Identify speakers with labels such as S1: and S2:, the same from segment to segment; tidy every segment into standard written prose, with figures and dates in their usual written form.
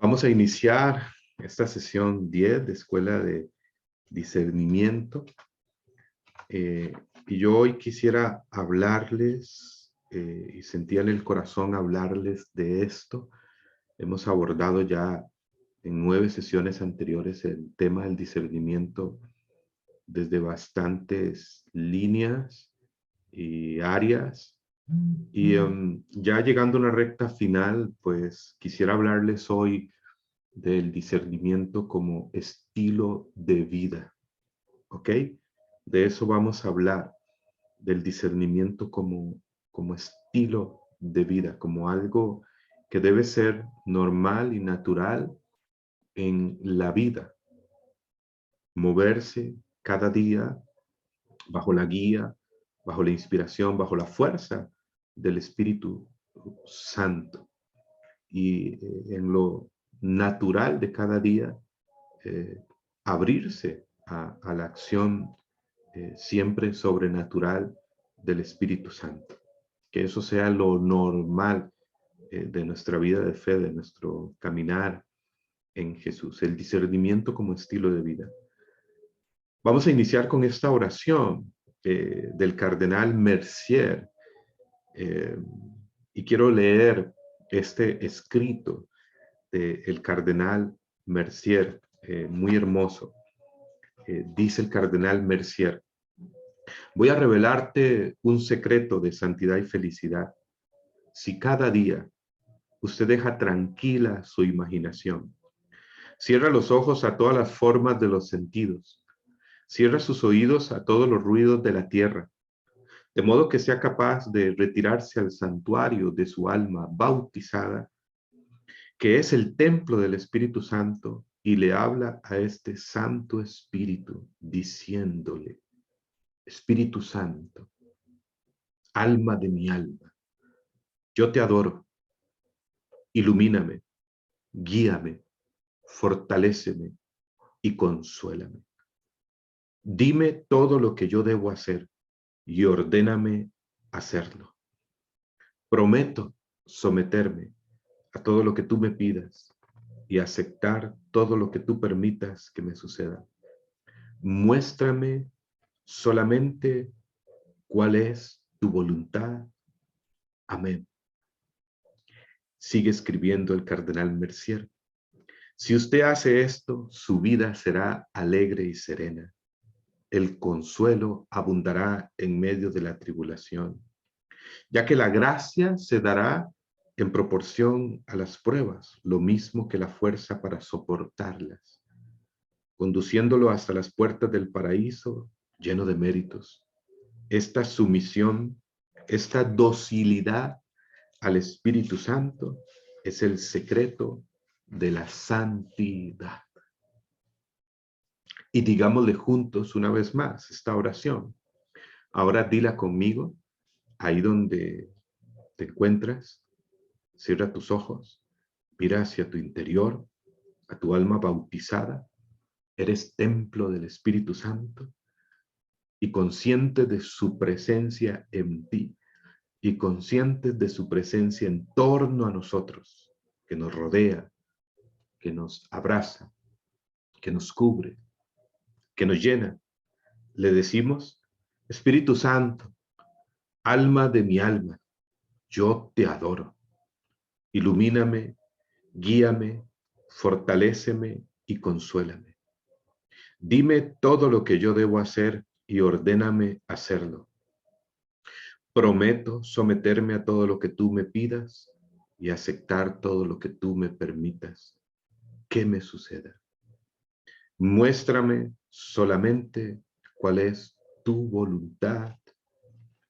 S1: Vamos a iniciar esta sesión 10 de Escuela de Discernimiento. Y yo hoy quisiera hablarles, y sentía en el corazón hablarles de esto. Hemos abordado ya en 9 sesiones anteriores el tema del discernimiento desde bastantes líneas y áreas. Y ya llegando a una recta final, pues quisiera hablarles hoy del discernimiento como estilo de vida, ¿ok? De eso vamos a hablar, del discernimiento como estilo de vida, como algo que debe ser normal y natural en la vida. Moverse cada día bajo la guía, bajo la inspiración, bajo la fuerza del Espíritu Santo. Y en lo natural de cada día, abrirse a la acción siempre sobrenatural del Espíritu Santo. Que eso sea lo normal de nuestra vida de fe, de nuestro caminar en Jesús. El discernimiento como estilo de vida. Vamos a iniciar con esta oración del cardenal Mercier. Y quiero leer este escrito del cardenal Mercier, muy hermoso. Dice el cardenal Mercier: voy a revelarte un secreto de santidad y felicidad. Si cada día usted deja tranquila su imaginación, cierra los ojos a todas las formas de los sentidos, cierra sus oídos a todos los ruidos de la tierra, de modo que sea capaz de retirarse al santuario de su alma bautizada, que es el templo del Espíritu Santo, y le habla a este Santo Espíritu, diciéndole: Espíritu Santo, alma de mi alma, yo te adoro, ilumíname, guíame, fortaléceme y consuélame. Dime todo lo que yo debo hacer y ordéname hacerlo. Prometo someterme a todo lo que tú me pidas y aceptar todo lo que tú permitas que me suceda. Muéstrame solamente cuál es tu voluntad. Amén. Sigue escribiendo el cardenal Mercier. Si usted hace esto, su vida será alegre y serena. El consuelo abundará en medio de la tribulación, ya que la gracia se dará en proporción a las pruebas, lo mismo que la fuerza para soportarlas, conduciéndolo hasta las puertas del paraíso lleno de méritos. Esta sumisión, esta docilidad al Espíritu Santo es el secreto de la santidad. Y digámosle juntos una vez más esta oración. Ahora dila conmigo, ahí donde te encuentras. Cierra tus ojos, mira hacia tu interior, a tu alma bautizada. Eres templo del Espíritu Santo y consciente de su presencia en ti y consciente de su presencia en torno a nosotros, que nos rodea, que nos abraza, que nos cubre, que nos llena. Le decimos: Espíritu Santo, alma de mi alma, yo te adoro. Ilumíname, guíame, fortaléceme y consuélame. Dime todo lo que yo debo hacer y ordéname hacerlo. Prometo someterme a todo lo que tú me pidas y aceptar todo lo que tú me permitas que me suceda. Muéstrame solamente cuál es tu voluntad.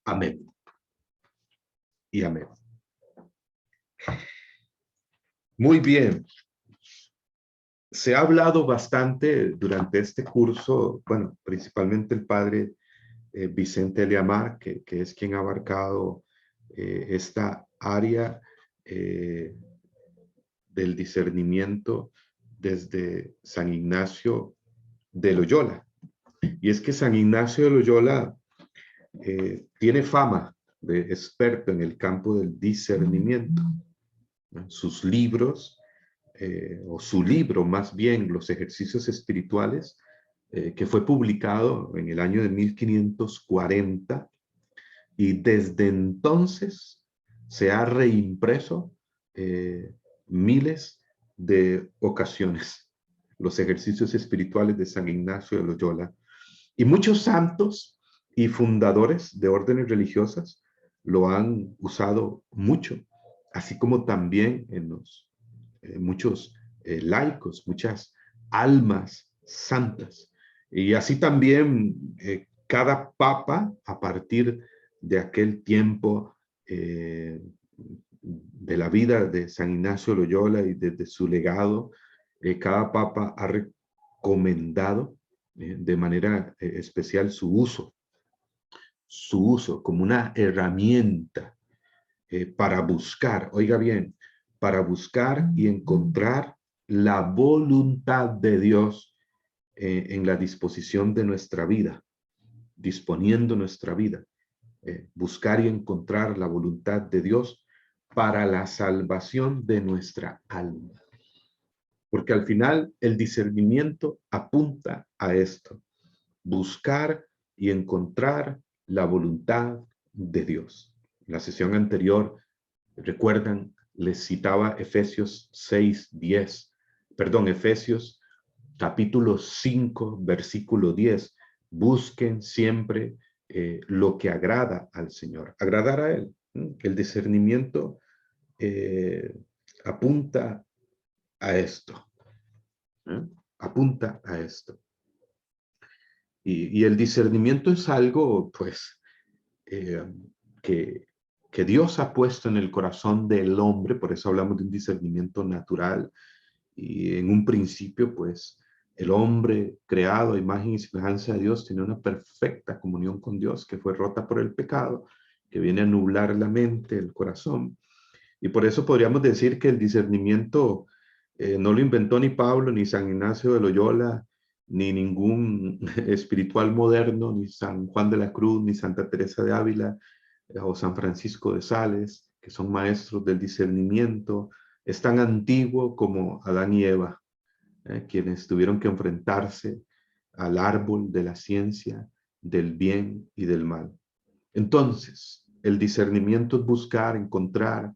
S1: Amén. Y amén. Muy bien. Se ha hablado bastante durante este curso, bueno, principalmente el padre Vicente Eliamar, que es quien ha abarcado esta área del discernimiento desde San Ignacio de Loyola. Y es que San Ignacio de Loyola tiene fama de experto en el campo del discernimiento. Sus libros o su libro más bien, Los Ejercicios Espirituales, que fue publicado en el año de 1540, y desde entonces se ha reimpreso miles de ocasiones. Los Ejercicios Espirituales de San Ignacio de Loyola. Y muchos santos y fundadores de órdenes religiosas lo han usado mucho, así como también en los muchos laicos, muchas almas santas. Y así también cada papa, a partir de aquel tiempo de la vida de San Ignacio de Loyola y desde su legado, cada papa ha recomendado de manera especial su uso como una herramienta para buscar, oiga bien, para buscar y encontrar la voluntad de Dios en la disposición de nuestra vida, disponiendo nuestra vida, buscar y encontrar la voluntad de Dios para la salvación de nuestra alma. Porque al final el discernimiento apunta a esto, buscar y encontrar la voluntad de Dios. En la sesión anterior, recuerdan, les citaba Efesios 6:10, perdón, Efesios capítulo 5, versículo 10. Busquen siempre lo que agrada al Señor, agradar a Él. El discernimiento apunta a esto, apunta a esto. Y el discernimiento es algo, pues, que Dios ha puesto en el corazón del hombre, por eso hablamos de un discernimiento natural, y en un principio, pues, el hombre creado a imagen y semejanza de Dios tiene una perfecta comunión con Dios que fue rota por el pecado, que viene a nublar la mente, el corazón, y por eso podríamos decir que el discernimiento no lo inventó ni Pablo, ni San Ignacio de Loyola, ni ningún espiritual moderno, ni San Juan de la Cruz, ni Santa Teresa de Ávila, o San Francisco de Sales, que son maestros del discernimiento. Es tan antiguo como Adán y Eva, quienes tuvieron que enfrentarse al árbol de la ciencia, del bien y del mal. Entonces, el discernimiento es buscar, encontrar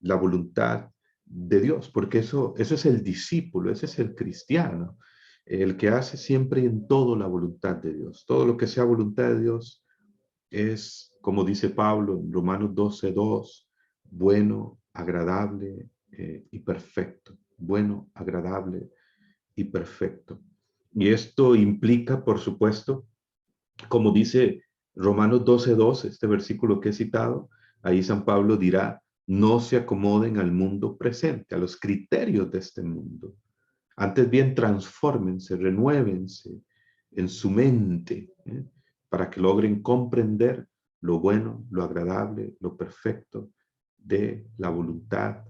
S1: la voluntad de Dios, porque eso es el discípulo, ese es el cristiano, el que hace siempre y en todo la voluntad de Dios. Todo lo que sea voluntad de Dios es, como dice Pablo en Romanos 12:2, bueno, agradable y perfecto. Bueno, agradable y perfecto. Y esto implica, por supuesto, como dice Romanos 12:2, este versículo que he citado, ahí San Pablo dirá, no se acomoden al mundo presente, a los criterios de este mundo. Antes bien, transfórmense, renuévense en su mente, para que logren comprender lo bueno, lo agradable, lo perfecto de la voluntad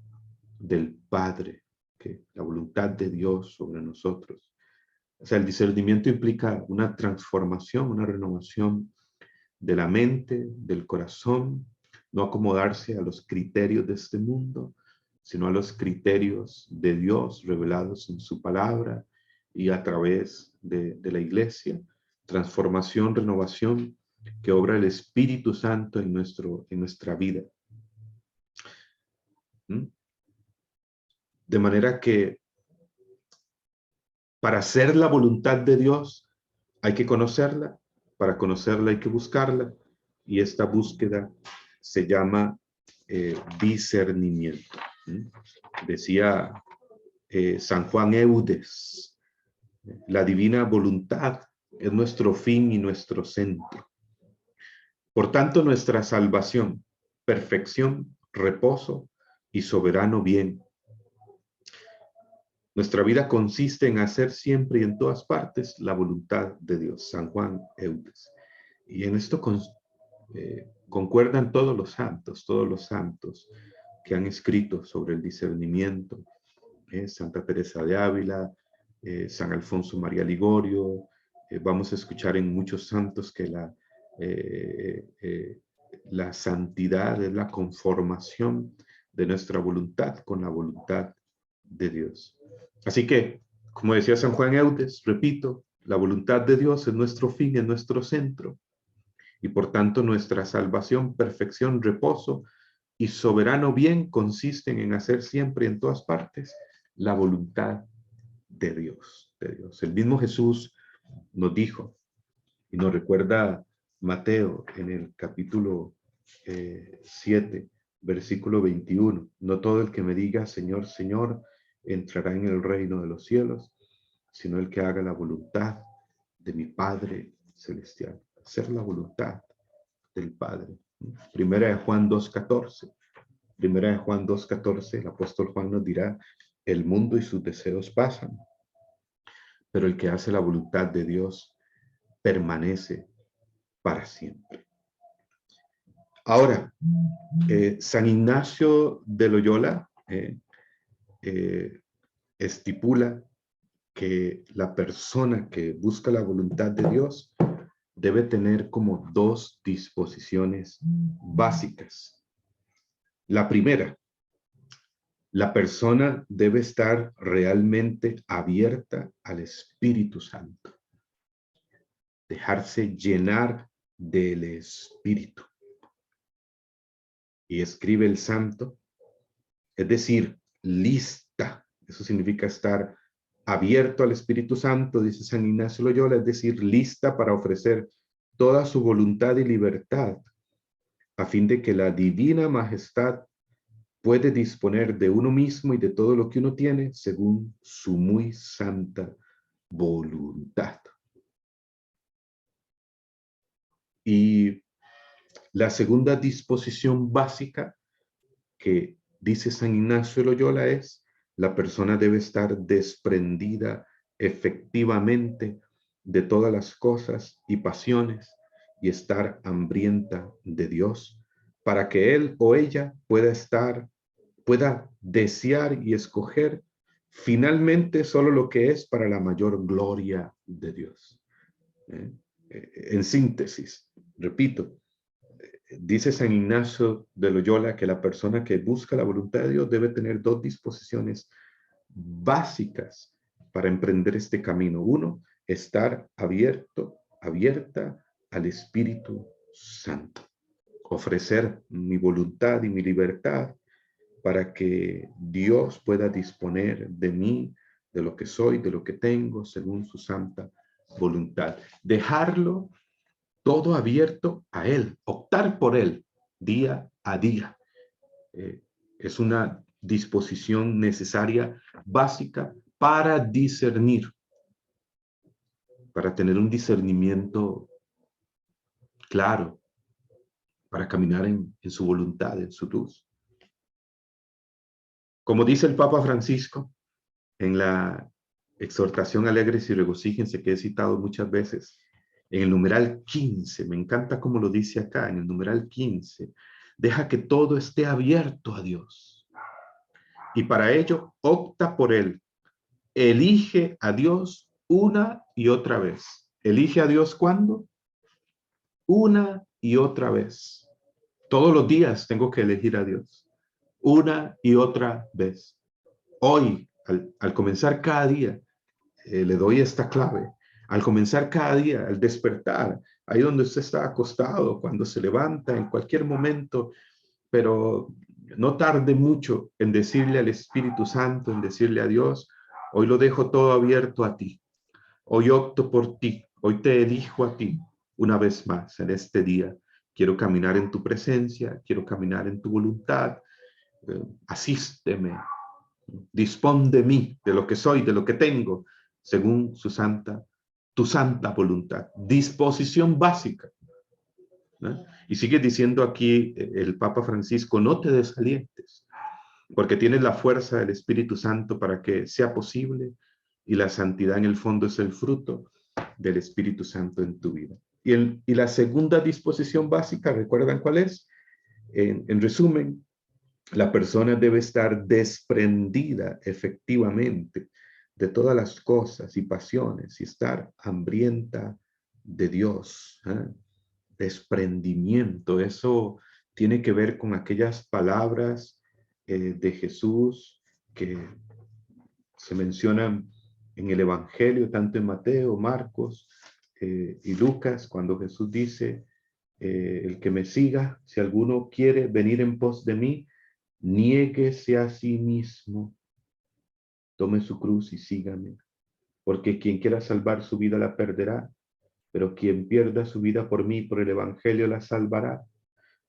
S1: del Padre, que la voluntad de Dios sobre nosotros. O sea, el discernimiento implica una transformación, una renovación de la mente, del corazón, no acomodarse a los criterios de este mundo, sino a los criterios de Dios revelados en su palabra y a través de la iglesia. Transformación, renovación que obra el Espíritu Santo en nuestra vida. De manera que para hacer la voluntad de Dios hay que conocerla, para conocerla hay que buscarla, y esta búsqueda se llama discernimiento. Decía San Juan Eudes, la divina voluntad es nuestro fin y nuestro centro. Por tanto, nuestra salvación, perfección, reposo y soberano bien. Nuestra vida consiste en hacer siempre y en todas partes la voluntad de Dios. San Juan Eudes. Y en esto concuerdan todos los santos que han escrito sobre el discernimiento. Santa Teresa de Ávila, San Alfonso María Ligorio. Vamos a escuchar en muchos santos que la santidad es la conformación de nuestra voluntad con la voluntad de Dios. Así que, como decía San Juan Eudes, repito, la voluntad de Dios es nuestro fin, es nuestro centro, y por tanto nuestra salvación, perfección, reposo y soberano bien consisten en hacer siempre y en todas partes la voluntad de Dios, de Dios. El mismo Jesús nos dijo, y nos recuerda Mateo en el capítulo 7, versículo 21. No todo el que me diga Señor, Señor, entrará en el reino de los cielos, sino el que haga la voluntad de mi Padre celestial. Hacer la voluntad del Padre. Primera de Juan 2:14. Primera de Juan 2:14, el apóstol Juan nos dirá, el mundo y sus deseos pasan, pero el que hace la voluntad de Dios permanece para siempre. Ahora, San Ignacio de Loyola estipula que la persona que busca la voluntad de Dios debe tener como dos disposiciones básicas. La primera, la persona debe estar realmente abierta al Espíritu Santo, dejarse llenar del Espíritu. Y escribe el santo, es decir, lista. Eso significa estar abierto al Espíritu Santo, dice San Ignacio Loyola, es decir, lista para ofrecer toda su voluntad y libertad, a fin de que la divina majestad puede disponer de uno mismo y de todo lo que uno tiene según su muy santa voluntad. Y la segunda disposición básica que dice San Ignacio de Loyola es: la persona debe estar desprendida efectivamente de todas las cosas y pasiones y estar hambrienta de Dios para que él o ella pueda desear y escoger finalmente solo lo que es para la mayor gloria de Dios. En síntesis, repito, dice San Ignacio de Loyola que la persona que busca la voluntad de Dios debe tener dos disposiciones básicas para emprender este camino. Uno, estar abierta al Espíritu Santo. Ofrecer mi voluntad y mi libertad para que Dios pueda disponer de mí, de lo que soy, de lo que tengo, según su santa voluntad. Dejarlo todo abierto a Él, optar por Él día a día. Es una disposición necesaria, básica, para discernir, para tener un discernimiento claro, para caminar en su voluntad, en su luz. Como dice el Papa Francisco en la exhortación alegres y regocíjense, que he citado muchas veces, en el numeral 15, me encanta cómo lo dice acá, en el numeral 15, deja que todo esté abierto a Dios. Y para ello, opta por Él. Elige a Dios una y otra vez. ¿Elige a Dios cuándo? Una y otra vez. Todos los días tengo que elegir a Dios. Una y otra vez. Hoy, al comenzar cada día, le doy esta clave. Al comenzar cada día, al despertar, ahí donde usted está acostado, cuando se levanta, en cualquier momento, pero no tarde mucho en decirle al Espíritu Santo, en decirle a Dios, hoy lo dejo todo abierto a ti. Hoy opto por ti. Hoy te elijo a ti una vez más en este día. Quiero caminar en tu presencia, quiero caminar en tu voluntad. Asísteme, dispón de mí, de lo que soy, de lo que tengo, según tu santa voluntad. Disposición básica. ¿No? Y sigue diciendo aquí el Papa Francisco, no te desalientes, porque tienes la fuerza del Espíritu Santo para que sea posible, y la santidad en el fondo es el fruto del Espíritu Santo en tu vida. Y la segunda disposición básica, ¿recuerdan cuál es? En resumen, la persona debe estar desprendida efectivamente de todas las cosas y pasiones y estar hambrienta de Dios. Desprendimiento, eso tiene que ver con aquellas palabras de Jesús que se mencionan en el Evangelio, tanto en Mateo, Marcos y Lucas, cuando Jesús dice, el que me siga, si alguno quiere venir en pos de mí, niéguese a sí mismo, tome su cruz y sígame, porque quien quiera salvar su vida la perderá, pero quien pierda su vida por mí, por el Evangelio, la salvará.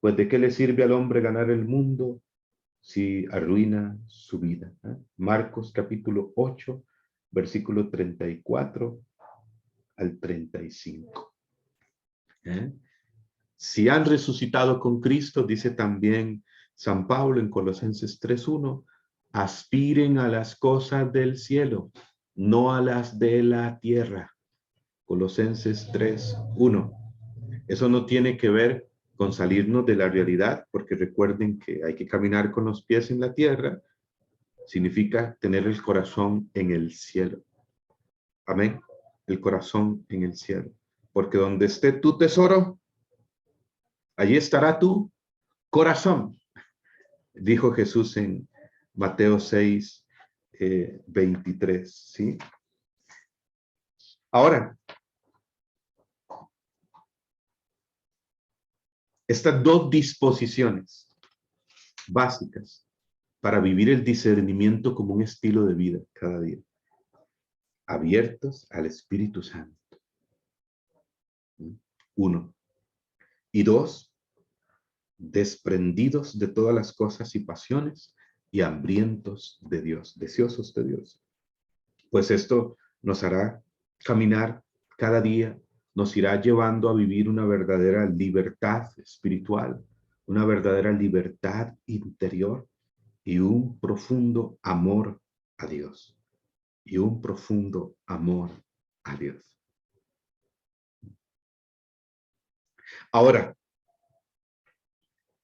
S1: Pues ¿de qué le sirve al hombre ganar el mundo si arruina su vida? Marcos capítulo 8, versículo 34 al 35. Si han resucitado con Cristo, dice también San Pablo en Colosenses 3:1, aspiren a las cosas del cielo, no a las de la tierra. Colosenses 3:1. Eso no tiene que ver con salirnos de la realidad, porque recuerden que hay que caminar con los pies en la tierra, significa tener el corazón en el cielo. Amén. El corazón en el cielo. Porque donde esté tu tesoro, allí estará tu corazón, dijo Jesús en Mateo 6, 23, ¿sí? Ahora, estas dos disposiciones básicas para vivir el discernimiento como un estilo de vida cada día, abiertos al Espíritu Santo. Uno. Y dos, desprendidos de todas las cosas y pasiones y hambrientos de Dios, deseosos de Dios. Pues esto nos hará caminar cada día, nos irá llevando a vivir una verdadera libertad espiritual, una verdadera libertad interior y un profundo amor a Dios. Y un profundo amor a Dios. Ahora,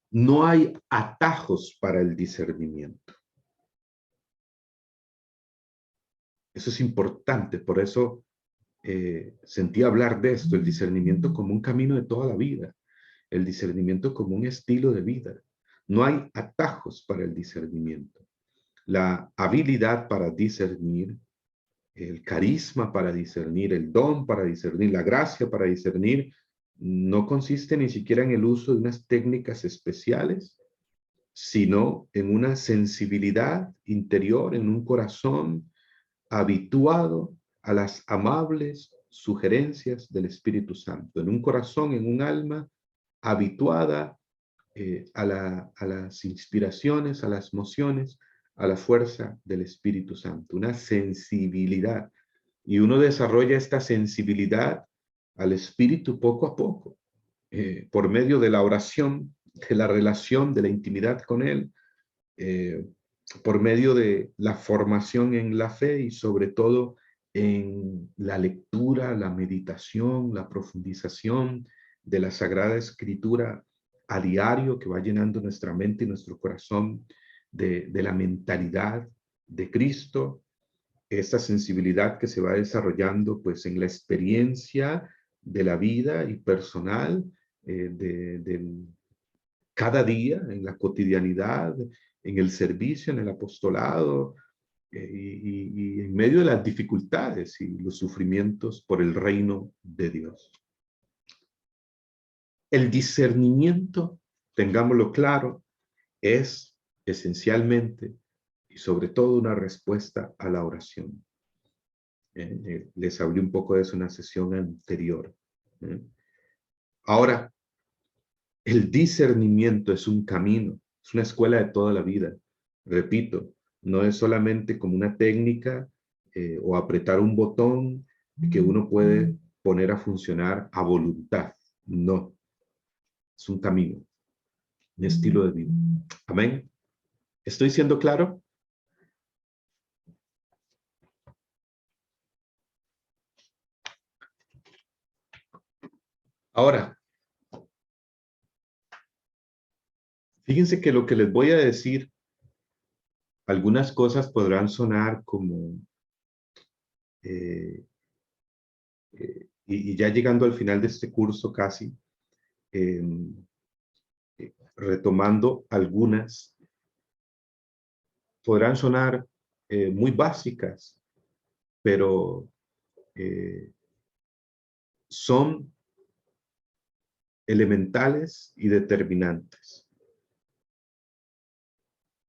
S1: no hay atajos para el discernimiento. Eso es importante, por eso sentí hablar de esto, el discernimiento como un camino de toda la vida, el discernimiento como un estilo de vida. No hay atajos para el discernimiento. La habilidad para discernir, el carisma para discernir, el don para discernir, la gracia para discernir, no consiste ni siquiera en el uso de unas técnicas especiales, sino en una sensibilidad interior, en un corazón habituado a las amables sugerencias del Espíritu Santo, en un corazón, en un alma habituada a las inspiraciones, a las emociones, a la fuerza del Espíritu Santo, una sensibilidad. Y uno desarrolla esta sensibilidad al Espíritu poco a poco, por medio de la oración, de la relación, de la intimidad con Él, por medio de la formación en la fe y sobre todo en la lectura, la meditación, la profundización de la Sagrada Escritura a diario, que va llenando nuestra mente y nuestro corazón de la mentalidad de Cristo, esta sensibilidad que se va desarrollando pues en la experiencia de la vida y personal de cada día, en la cotidianidad, en el servicio, en el apostolado y en medio de las dificultades y los sufrimientos por el reino de Dios. El discernimiento, tengámoslo claro, es esencialmente y sobre todo una respuesta a la oración. Les hablé un poco de eso en una sesión anterior. Ahora, el discernimiento es un camino, es una escuela de toda la vida. Repito, no es solamente como una técnica o apretar un botón que uno puede poner a funcionar a voluntad. No, es un camino, un estilo de vida. Amén. ¿Estoy siendo claro? Ahora, fíjense que lo que les voy a decir, algunas cosas podrán sonar como, y ya llegando al final de este curso casi, eh, retomando algunas, podrán sonar muy básicas, pero son elementales y determinantes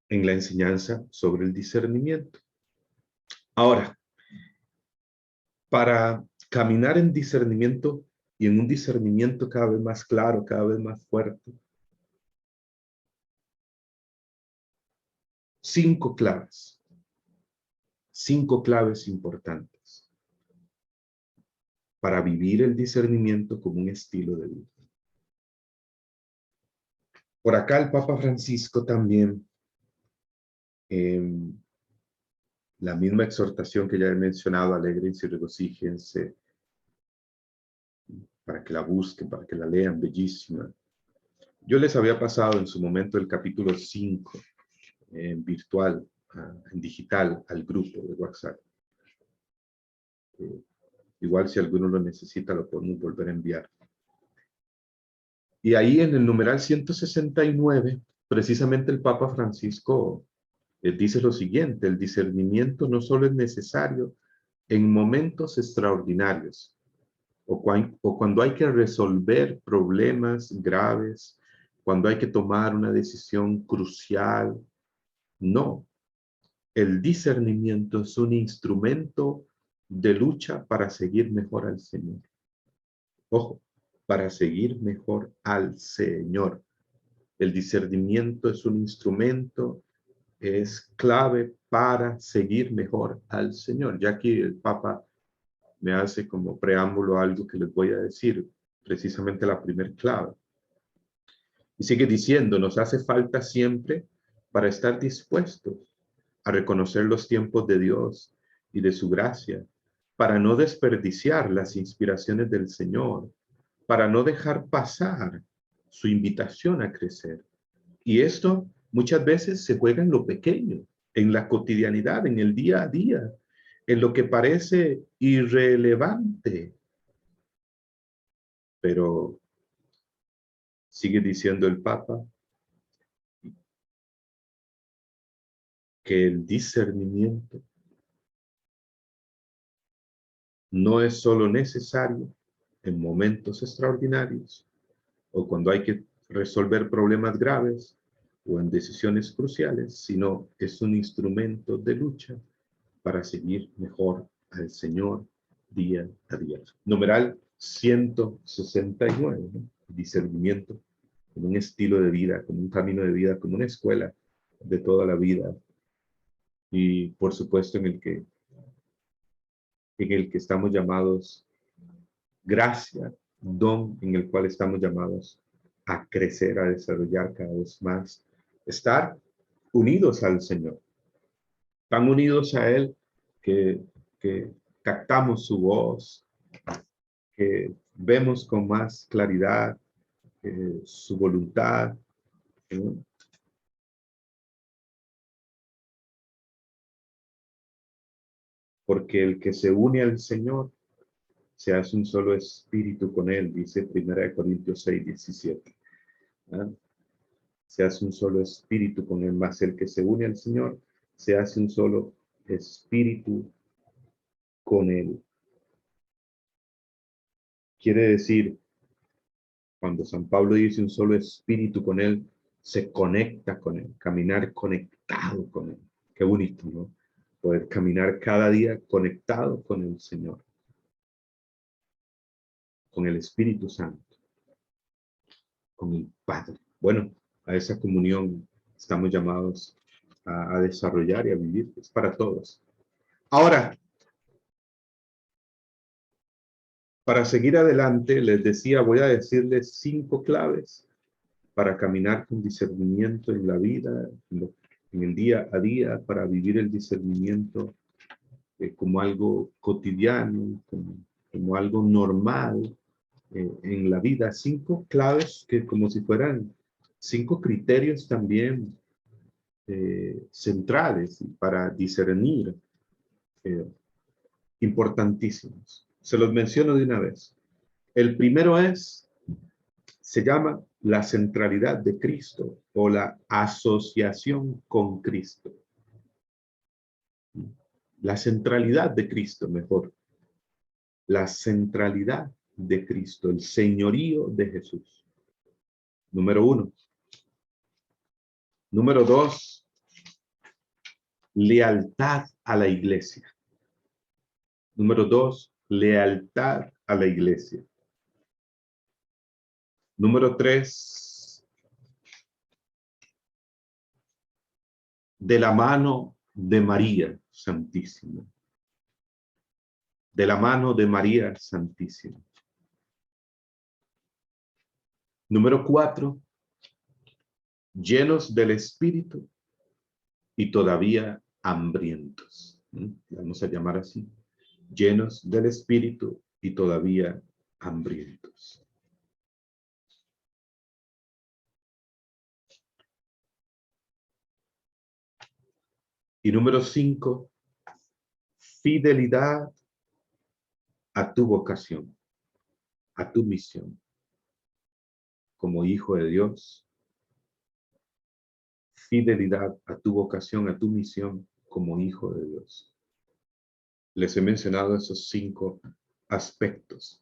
S1: en la enseñanza sobre el discernimiento. Ahora, para caminar en discernimiento y en un discernimiento cada vez más claro, cada vez más fuerte, 5 claves. 5 claves importantes para vivir el discernimiento como un estilo de vida. Por acá el Papa Francisco también, la misma exhortación que ya he mencionado, alegrense y regocíjense, para que la busquen, para que la lean, bellísima. Yo les había pasado en su momento el capítulo 5 en virtual, en digital, al grupo de WhatsApp. Igual si alguno lo necesita, lo podemos volver a enviar. Y ahí en el numeral 169, precisamente el Papa Francisco dice lo siguiente: el discernimiento no solo es necesario en momentos extraordinarios o cuando hay que resolver problemas graves, cuando hay que tomar una decisión crucial. No, el discernimiento es un instrumento de lucha para seguir mejor al Señor. Ojo, para seguir mejor al Señor. El discernimiento es un instrumento, es clave para seguir mejor al Señor. Ya aquí el Papa me hace como preámbulo algo que les voy a decir, precisamente la primer clave. Y sigue diciendo, nos hace falta siempre para estar dispuestos a reconocer los tiempos de Dios y de su gracia, para no desperdiciar las inspiraciones del Señor, para no dejar pasar su invitación a crecer. Y esto muchas veces se juega en lo pequeño, en la cotidianidad, en el día a día, en lo que parece irrelevante. Pero sigue diciendo el Papa que el discernimiento no es solo necesario en momentos extraordinarios o cuando hay que resolver problemas graves o en decisiones cruciales, sino es un instrumento de lucha para seguir mejor al Señor día a día. Numeral 169, ¿no? Discernimiento como un estilo de vida, como un camino de vida, como una escuela de toda la vida. Y por supuesto en el que estamos llamados, gracia, don en el cual estamos llamados a crecer, a desarrollar cada vez más, estar unidos al Señor, tan unidos a Él que captamos su voz, que vemos con más claridad su voluntad, ¿no? Porque el que se une al Señor se hace un solo espíritu con Él, dice 1 Corintios 6:17. ¿Ah? Se hace un solo espíritu con Él, más el que se une al Señor se hace un solo espíritu con Él. Quiere decir, cuando San Pablo dice un solo espíritu con Él, se conecta con Él, caminar conectado con Él. Qué bonito, ¿no? Poder caminar cada día conectado con el Señor, con el Espíritu Santo, con el Padre. Bueno, a esa comunión estamos llamados a desarrollar y a vivir. Es para todos. Ahora, para seguir adelante, les decía, voy a decirles 5 claves para caminar con discernimiento en la vida, en el día a día, para vivir el discernimiento como algo cotidiano, como algo normal en la vida. 5 claves que como si fueran 5 criterios también centrales para discernir, importantísimos. Se los menciono de una vez. El primero se llama la centralidad de Cristo o la asociación con Cristo. La centralidad de Cristo, mejor. La centralidad de Cristo, el señorío de Jesús. Número 1. Número 2, lealtad a la iglesia. Número 2, lealtad a la iglesia. Número 3, de la mano de María Santísima. De la mano de María Santísima. Número 4, llenos del Espíritu y todavía hambrientos. Vamos a llamar así. Llenos del Espíritu y todavía hambrientos. Y número 5, fidelidad a tu vocación, a tu misión. Como hijo de Dios, fidelidad a tu vocación, a tu misión como hijo de Dios. Les he mencionado esos 5 aspectos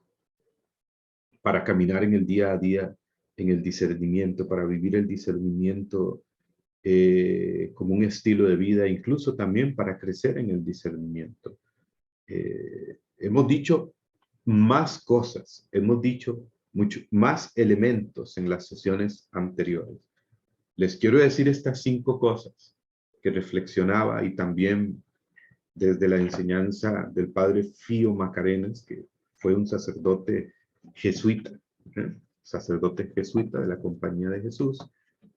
S1: para caminar en el día a día, en el discernimiento, para vivir el discernimiento como un estilo de vida, incluso también para crecer en el discernimiento. Hemos dicho más cosas, hemos dicho mucho más elementos en las sesiones anteriores. Les quiero decir estas 5 cosas que reflexionaba y también desde la enseñanza del padre Fío Macarenas, que fue un sacerdote jesuita, sacerdote jesuita de la Compañía de Jesús,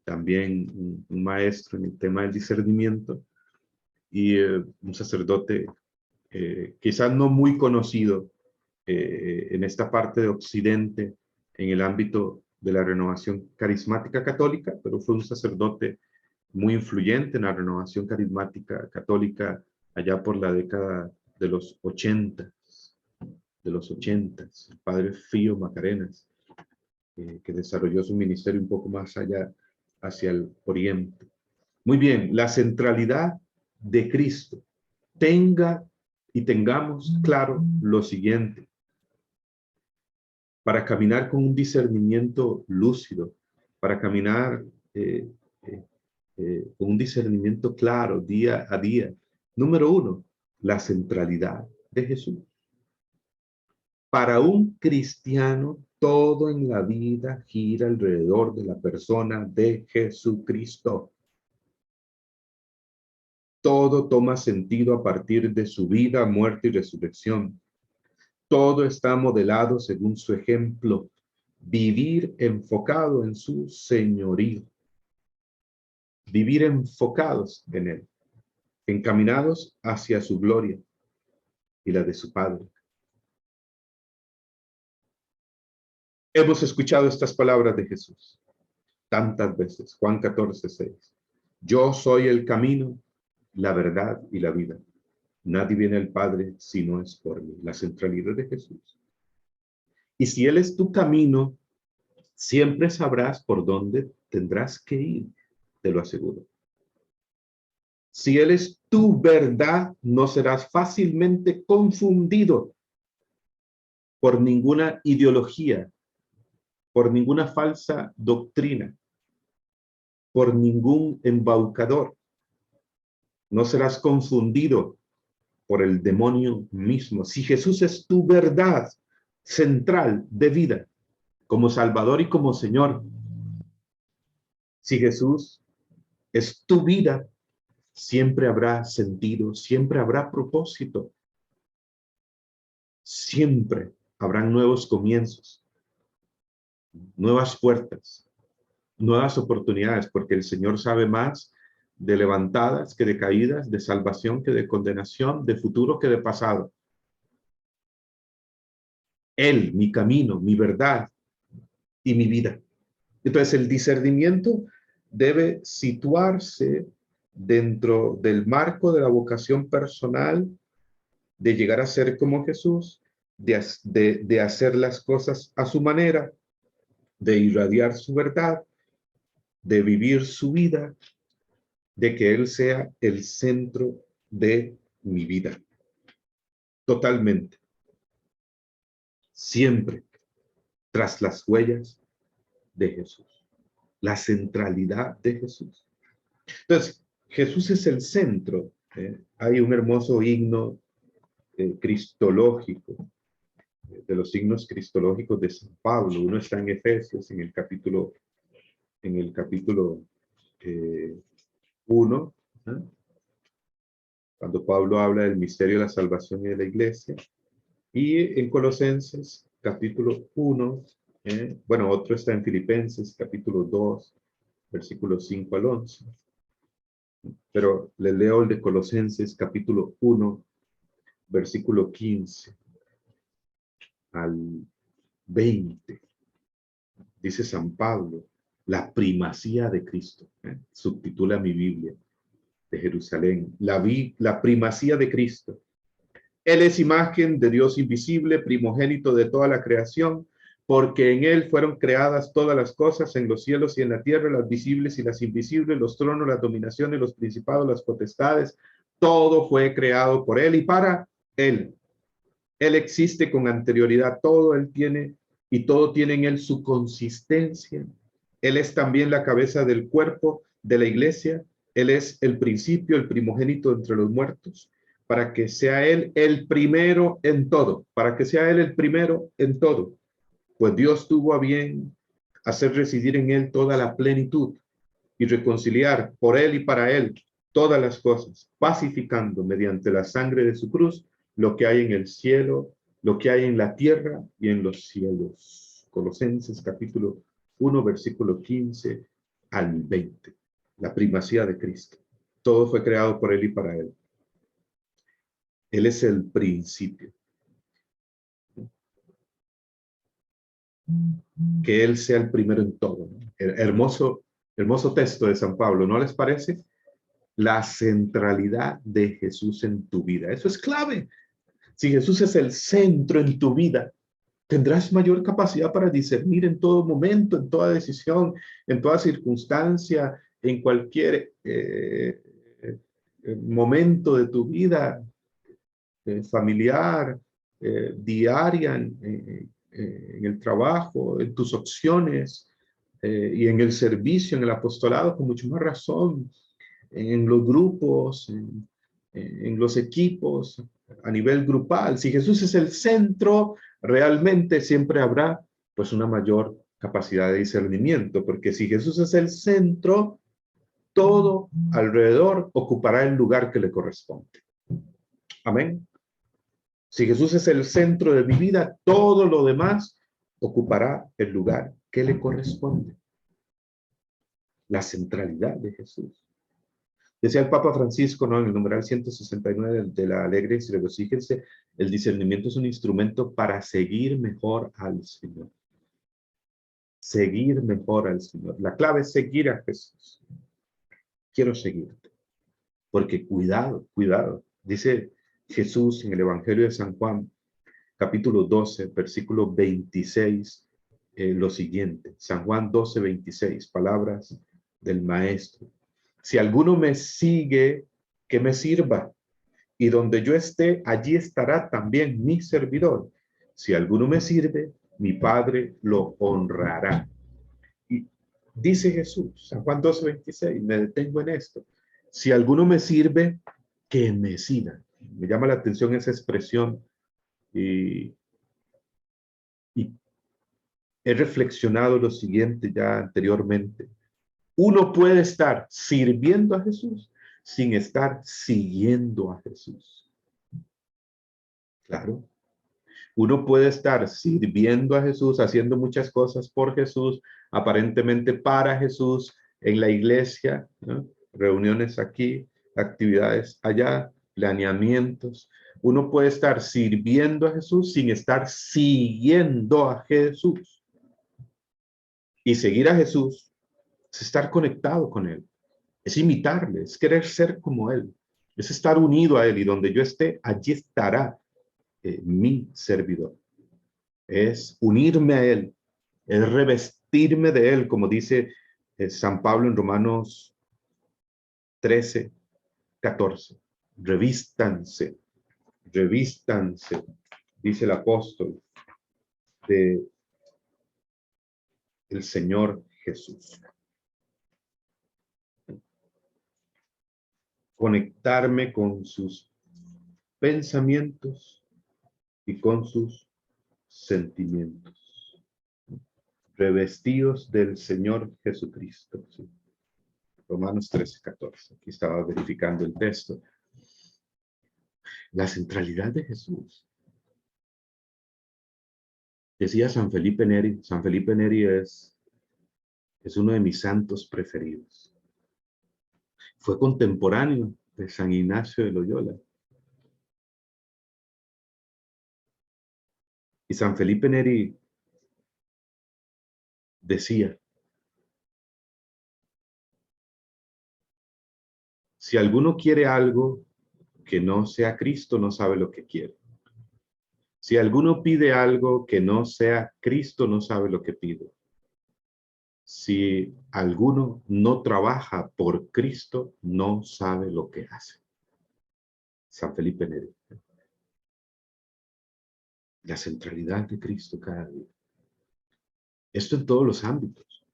S1: también un maestro en el tema del discernimiento y un sacerdote quizás no muy conocido en esta parte de Occidente, en el ámbito de la renovación carismática católica, pero fue un sacerdote muy influyente en la renovación carismática católica allá por la década de los 80, el padre Fío Macarenas, que desarrolló su ministerio un poco más allá, hacia el oriente. Muy bien, la centralidad de Cristo. Tengamos claro lo siguiente. Para caminar con un discernimiento lúcido, para caminar con un discernimiento claro día a día. Número 1, la centralidad de Jesús. Para un cristiano, todo en la vida gira alrededor de la persona de Jesucristo. Todo toma sentido a partir de su vida, muerte y resurrección. Todo está modelado según su ejemplo. Vivir enfocado en su señorío. Vivir enfocados en él, encaminados hacia su gloria y la de su Padre. Hemos escuchado estas palabras de Jesús tantas veces. Juan 14:6. Yo soy el camino, la verdad y la vida. Nadie viene al Padre si no es por mí. La centralidad de Jesús. Y si Él es tu camino, siempre sabrás por dónde tendrás que ir, te lo aseguro. Si Él es tu verdad, no serás fácilmente confundido por ninguna ideología, por ninguna falsa doctrina, por ningún embaucador. No serás confundido por el demonio mismo. Si Jesús es tu verdad central de vida, como Salvador y como Señor, si Jesús es tu vida, siempre habrá sentido, siempre habrá propósito, siempre habrán nuevos comienzos, nuevas puertas, nuevas oportunidades, porque el Señor sabe más de levantadas que de caídas, de salvación que de condenación, de futuro que de pasado. Él, mi camino, mi verdad y mi vida. Entonces el discernimiento debe situarse dentro del marco de la vocación personal, de llegar a ser como Jesús, de hacer las cosas a su manera, de irradiar su verdad, de vivir su vida, de que Él sea el centro de mi vida, totalmente, siempre tras las huellas de Jesús, la centralidad de Jesús. Entonces, Jesús es el centro. Hay un hermoso himno cristológico, de los signos cristológicos de San Pablo. Uno está en Efesios, en el capítulo 1, ¿eh? Cuando Pablo habla del misterio de la salvación y de la iglesia. Y en Colosenses, capítulo 1, bueno, otro está en Filipenses, capítulo 2, versículos 5 al 11. Pero le leo el de Colosenses, capítulo 1, versículo 15 al 20. Dice San Pablo, la primacía de Cristo. Subtitula mi Biblia de Jerusalén. La primacía de Cristo. Él es imagen de Dios invisible, primogénito de toda la creación, porque en él fueron creadas todas las cosas en los cielos y en la tierra, las visibles y las invisibles, los tronos, las dominaciones, los principados, las potestades. Todo fue creado por él y para él. Él existe con anterioridad, todo él tiene y todo tiene en él su consistencia. Él es también la cabeza del cuerpo de la iglesia. Él es el principio, el primogénito entre los muertos, para que sea él el primero en todo, para que sea él el primero en todo. Pues Dios tuvo a bien hacer residir en él toda la plenitud y reconciliar por él y para él todas las cosas, pacificando mediante la sangre de su cruz lo que hay en el cielo, lo que hay en la tierra y en los cielos. Colosenses capítulo 1, versículo 15 al 20. La primacía de Cristo. Todo fue creado por él y para él. Él es el principio. Que él sea el primero en todo. Hermoso texto de San Pablo, ¿no les parece? La centralidad de Jesús en tu vida. Eso es clave. Si Jesús es el centro en tu vida, tendrás mayor capacidad para discernir en todo momento, en toda decisión, en toda circunstancia, en cualquier momento de tu vida familiar, diaria, en el trabajo, en tus opciones y en el servicio, en el apostolado, con mucho más razón, en los grupos, en los equipos, a nivel grupal. Si Jesús es el centro, realmente siempre habrá pues una mayor capacidad de discernimiento, porque si Jesús es el centro, todo alrededor ocupará el lugar que le corresponde. Amén. Si Jesús es el centro de mi vida, todo lo demás ocupará el lugar que le corresponde. La centralidad de Jesús. Decía el Papa Francisco, ¿no? En el numeral 169 de la Alegre y Regocíjense, el discernimiento es un instrumento para seguir mejor al Señor. Seguir mejor al Señor. La clave es seguir a Jesús. Quiero seguirte. Porque cuidado, dice Jesús en el Evangelio de San Juan, capítulo 12, versículo 26, lo siguiente. San Juan 12, 26, palabras del Maestro. Si alguno me sigue, que me sirva. Y donde yo esté, allí estará también mi servidor. Si alguno me sirve, mi Padre lo honrará. Y dice Jesús, San Juan 12, 26, me detengo en esto. Si alguno me sirve, que me siga. Me llama la atención esa expresión y he reflexionado lo siguiente ya anteriormente. Uno puede estar sirviendo a Jesús sin estar siguiendo a Jesús. Claro. Uno puede estar sirviendo a Jesús, haciendo muchas cosas por Jesús, aparentemente para Jesús, en la iglesia, ¿no? Reuniones aquí, actividades allá, planeamientos. Uno puede estar sirviendo a Jesús sin estar siguiendo a Jesús. Y seguir a Jesús es estar conectado con Él, es imitarle, es querer ser como Él, es estar unido a Él, y donde yo esté, allí estará mi servidor. Es unirme a Él, es revestirme de Él, como dice San Pablo en Romanos 13, 14. revístanse, revístanse, dice el apóstol, de el Señor Jesús. Conectarme con sus pensamientos y con sus sentimientos. Revestidos del Señor Jesucristo. ¿Sí? Romanos 13:14. Aquí estaba verificando el texto. La centralidad de Jesús. Decía San Felipe Neri. San Felipe Neri es uno de mis santos preferidos. Fue contemporáneo de San Ignacio de Loyola. Y San Felipe Neri decía, si alguno quiere algo que no sea Cristo, no sabe lo que quiere. Si alguno pide algo que no sea Cristo, no sabe lo que pide. Si alguno no trabaja por Cristo, no sabe lo que hace. San Felipe Neri. La centralidad de Cristo cada día. Esto en todos los ámbitos.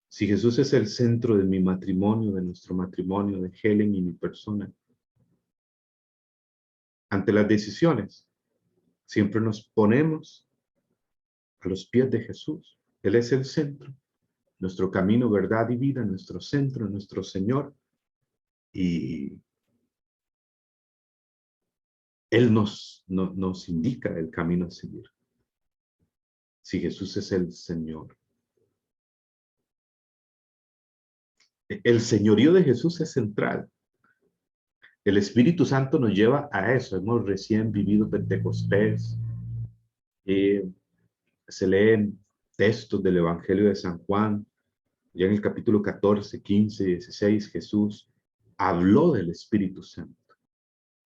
S1: Si Jesús es el centro de mi matrimonio, de nuestro matrimonio, de Helen y mi persona, ante las decisiones, siempre nos ponemos a los pies de Jesús. Él es el centro, nuestro camino, verdad y vida, nuestro centro, nuestro Señor. Y Él nos indica el camino a seguir. Si Jesús es el Señor. El señorío de Jesús es central. El Espíritu Santo nos lleva a eso. Hemos recién vivido Pentecostés. Se leen textos del Evangelio de San Juan. Ya en el capítulo 14, 15, 16, Jesús habló del Espíritu Santo.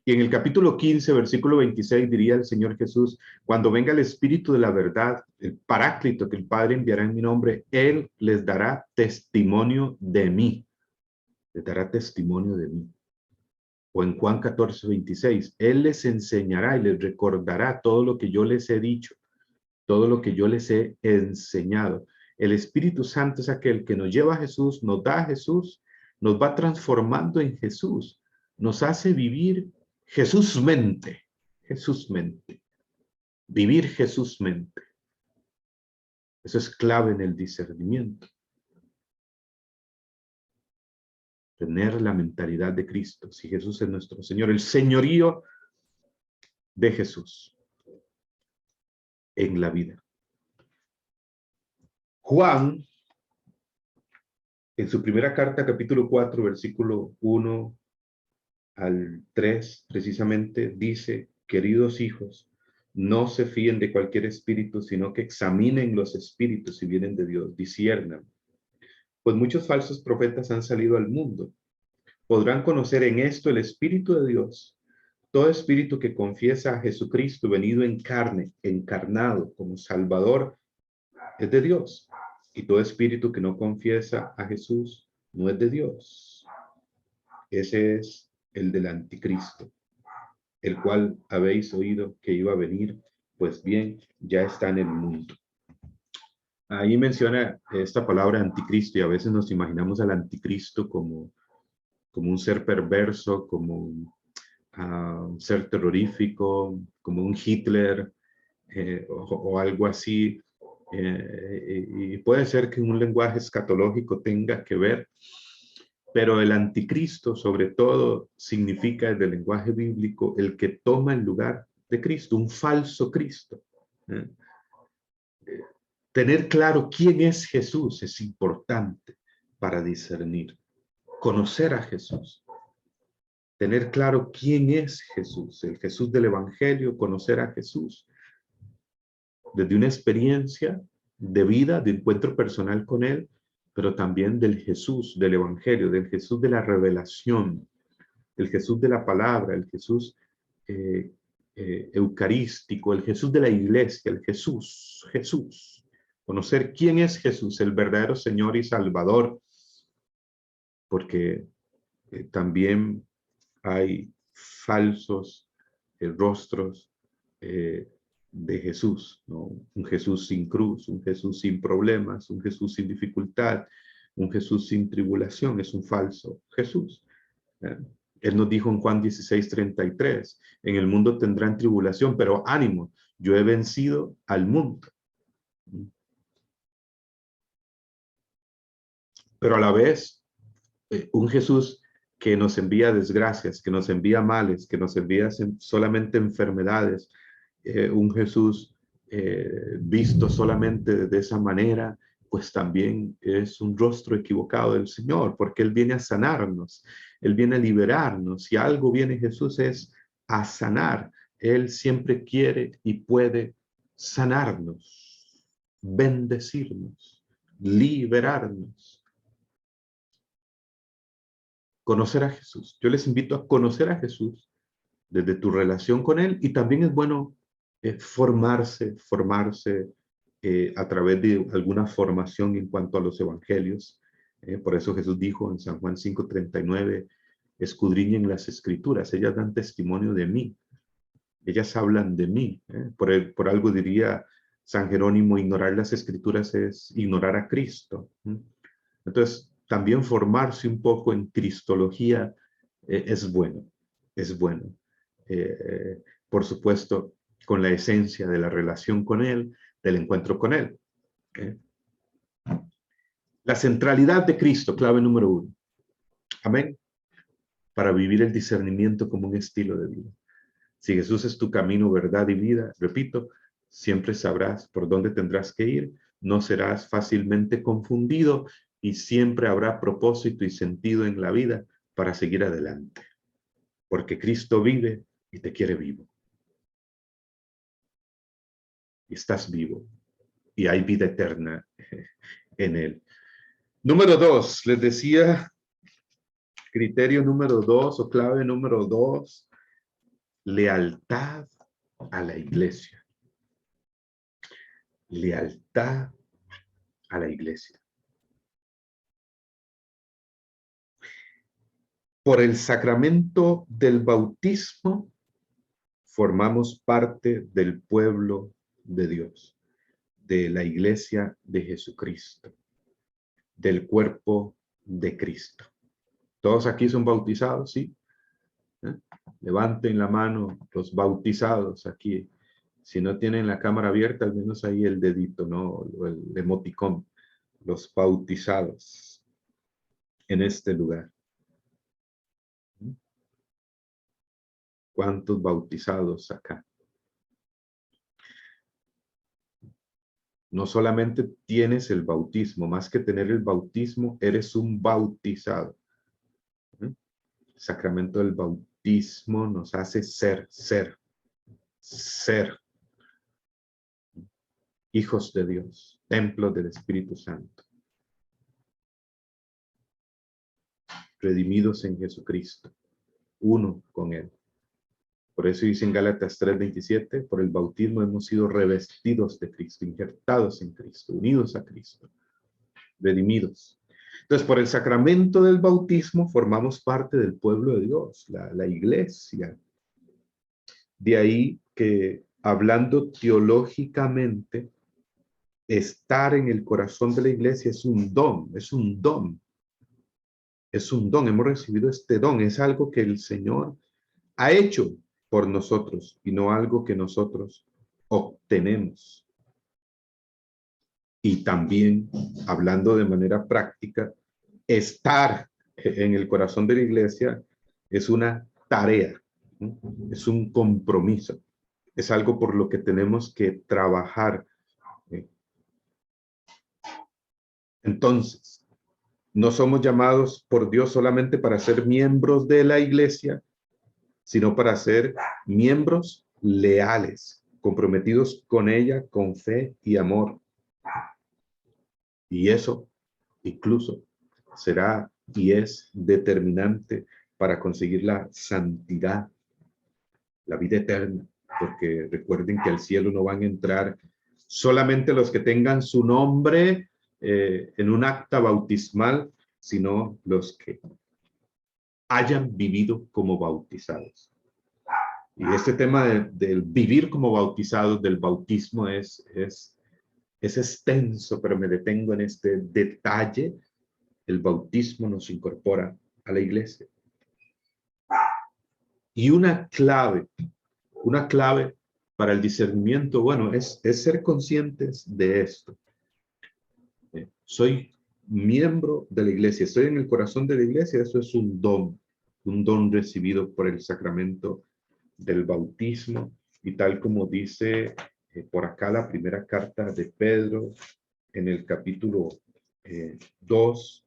S1: Y en el capítulo 15, versículo 26, diría el Señor Jesús, cuando venga el Espíritu de la verdad, el Paráclito que el Padre enviará en mi nombre, Él les dará testimonio de mí. Les dará testimonio de mí. O en Juan 14, 26, Él les enseñará y les recordará todo lo que yo les he dicho, todo lo que yo les he enseñado. El Espíritu Santo es aquel que nos lleva a Jesús, nos da a Jesús, nos va transformando en Jesús, nos hace vivir Jesús mente, vivir Jesús mente. Eso es clave en el discernimiento. Tener la mentalidad de Cristo, si Jesús es nuestro Señor, el señorío de Jesús en la vida. Juan, en su primera carta, capítulo 4, versículo 1 al 3, precisamente dice, queridos hijos, no se fíen de cualquier espíritu, sino que examinen los espíritus si vienen de Dios, disciernan. Pues muchos falsos profetas han salido al mundo. Podrán conocer en esto el Espíritu de Dios. Todo espíritu que confiesa a Jesucristo venido en carne, encarnado como Salvador, es de Dios. Y todo espíritu que no confiesa a Jesús no es de Dios. Ese es el del anticristo, el cual habéis oído que iba a venir, pues bien, ya está en el mundo. Ahí menciona esta palabra anticristo y a veces nos imaginamos al anticristo como un ser perverso, como un ser terrorífico, como un Hitler o algo así. Y puede ser que un lenguaje escatológico tenga que ver, pero el anticristo sobre todo significa desde el lenguaje bíblico el que toma el lugar de Cristo, un falso Cristo. Tener claro quién es Jesús es importante para discernir, conocer a Jesús. Tener claro quién es Jesús, el Jesús del Evangelio, conocer a Jesús desde una experiencia de vida, de encuentro personal con Él, pero también del Jesús del Evangelio, del Jesús de la revelación, el Jesús de la palabra, el Jesús eucarístico, el Jesús de la iglesia, el Jesús. Conocer quién es Jesús, el verdadero Señor y Salvador, porque también hay falsos rostros de Jesús, ¿no? Un Jesús sin cruz, un Jesús sin problemas, un Jesús sin dificultad, un Jesús sin tribulación, es un falso Jesús. Él nos dijo en Juan 16:33, en el mundo tendrán tribulación, pero ánimo, yo he vencido al mundo. Pero a la vez, un Jesús que nos envía desgracias, que nos envía males, que nos envía solamente enfermedades, un Jesús visto solamente de esa manera, pues también es un rostro equivocado del Señor, porque Él viene a sanarnos, Él viene a liberarnos. Si algo viene Jesús es a sanar. Él siempre quiere y puede sanarnos, bendecirnos, liberarnos. Conocer a Jesús. Yo les invito a conocer a Jesús desde tu relación con Él, y también es bueno formarse a través de alguna formación en cuanto a los evangelios. Por eso Jesús dijo en San Juan 5:39, escudriñen las escrituras, ellas dan testimonio de mí, ellas hablan de mí. Por algo diría San Jerónimo, ignorar las escrituras es ignorar a Cristo. Entonces, también formarse un poco en cristología es bueno, es bueno. Por supuesto, con la esencia de la relación con Él, del encuentro con Él. La centralidad de Cristo, clave número 1. Amén. Para vivir el discernimiento como un estilo de vida. Si Jesús es tu camino, verdad y vida, repito, siempre sabrás por dónde tendrás que ir, no serás fácilmente confundido y siempre habrá propósito y sentido en la vida para seguir adelante. Porque Cristo vive y te quiere vivo. Y estás vivo. Y hay vida eterna en Él. Número 2, les decía, criterio número 2 o clave número 2, lealtad a la iglesia. Lealtad a la iglesia. Por el sacramento del bautismo, formamos parte del pueblo de Dios, de la iglesia de Jesucristo, del cuerpo de Cristo. ¿Todos aquí son bautizados? Sí. Levanten la mano los bautizados aquí. Si no tienen la cámara abierta, al menos ahí el dedito, ¿no? O el emoticón. Los bautizados en este lugar. ¿Cuántos bautizados acá? No solamente tienes el bautismo, más que tener el bautismo, eres un bautizado. El sacramento del bautismo nos hace ser hijos de Dios, templo del Espíritu Santo, redimidos en Jesucristo, uno con Él. Por eso dice en Gálatas 3:27, por el bautismo hemos sido revestidos de Cristo, injertados en Cristo, unidos a Cristo, redimidos. Entonces, por el sacramento del bautismo formamos parte del pueblo de Dios, la iglesia. De ahí que, hablando teológicamente, estar en el corazón de la iglesia es un don, es un don. Es un don, hemos recibido este don, es algo que el Señor ha hecho por nosotros y no algo que nosotros obtenemos. Y también, hablando de manera práctica, estar en el corazón de la iglesia es una tarea, ¿no? Es un compromiso, es algo por lo que tenemos que trabajar. Entonces, no somos llamados por Dios solamente para ser miembros de la iglesia, sino para ser miembros leales, comprometidos con ella, con fe y amor. Y eso incluso será y es determinante para conseguir la santidad, la vida eterna, porque recuerden que al cielo no van a entrar solamente los que tengan su nombre en un acta bautismal, sino los que hayan vivido como bautizados. Y este tema del vivir como bautizados, del bautismo, es extenso, pero me detengo en este detalle. El bautismo nos incorpora a la iglesia. Y una clave para el discernimiento, bueno, es ser conscientes de esto. Soy miembro de la iglesia, estoy en el corazón de la iglesia, eso es un don recibido por el sacramento del bautismo. Y tal como dice por acá la primera carta de Pedro, en el capítulo 2,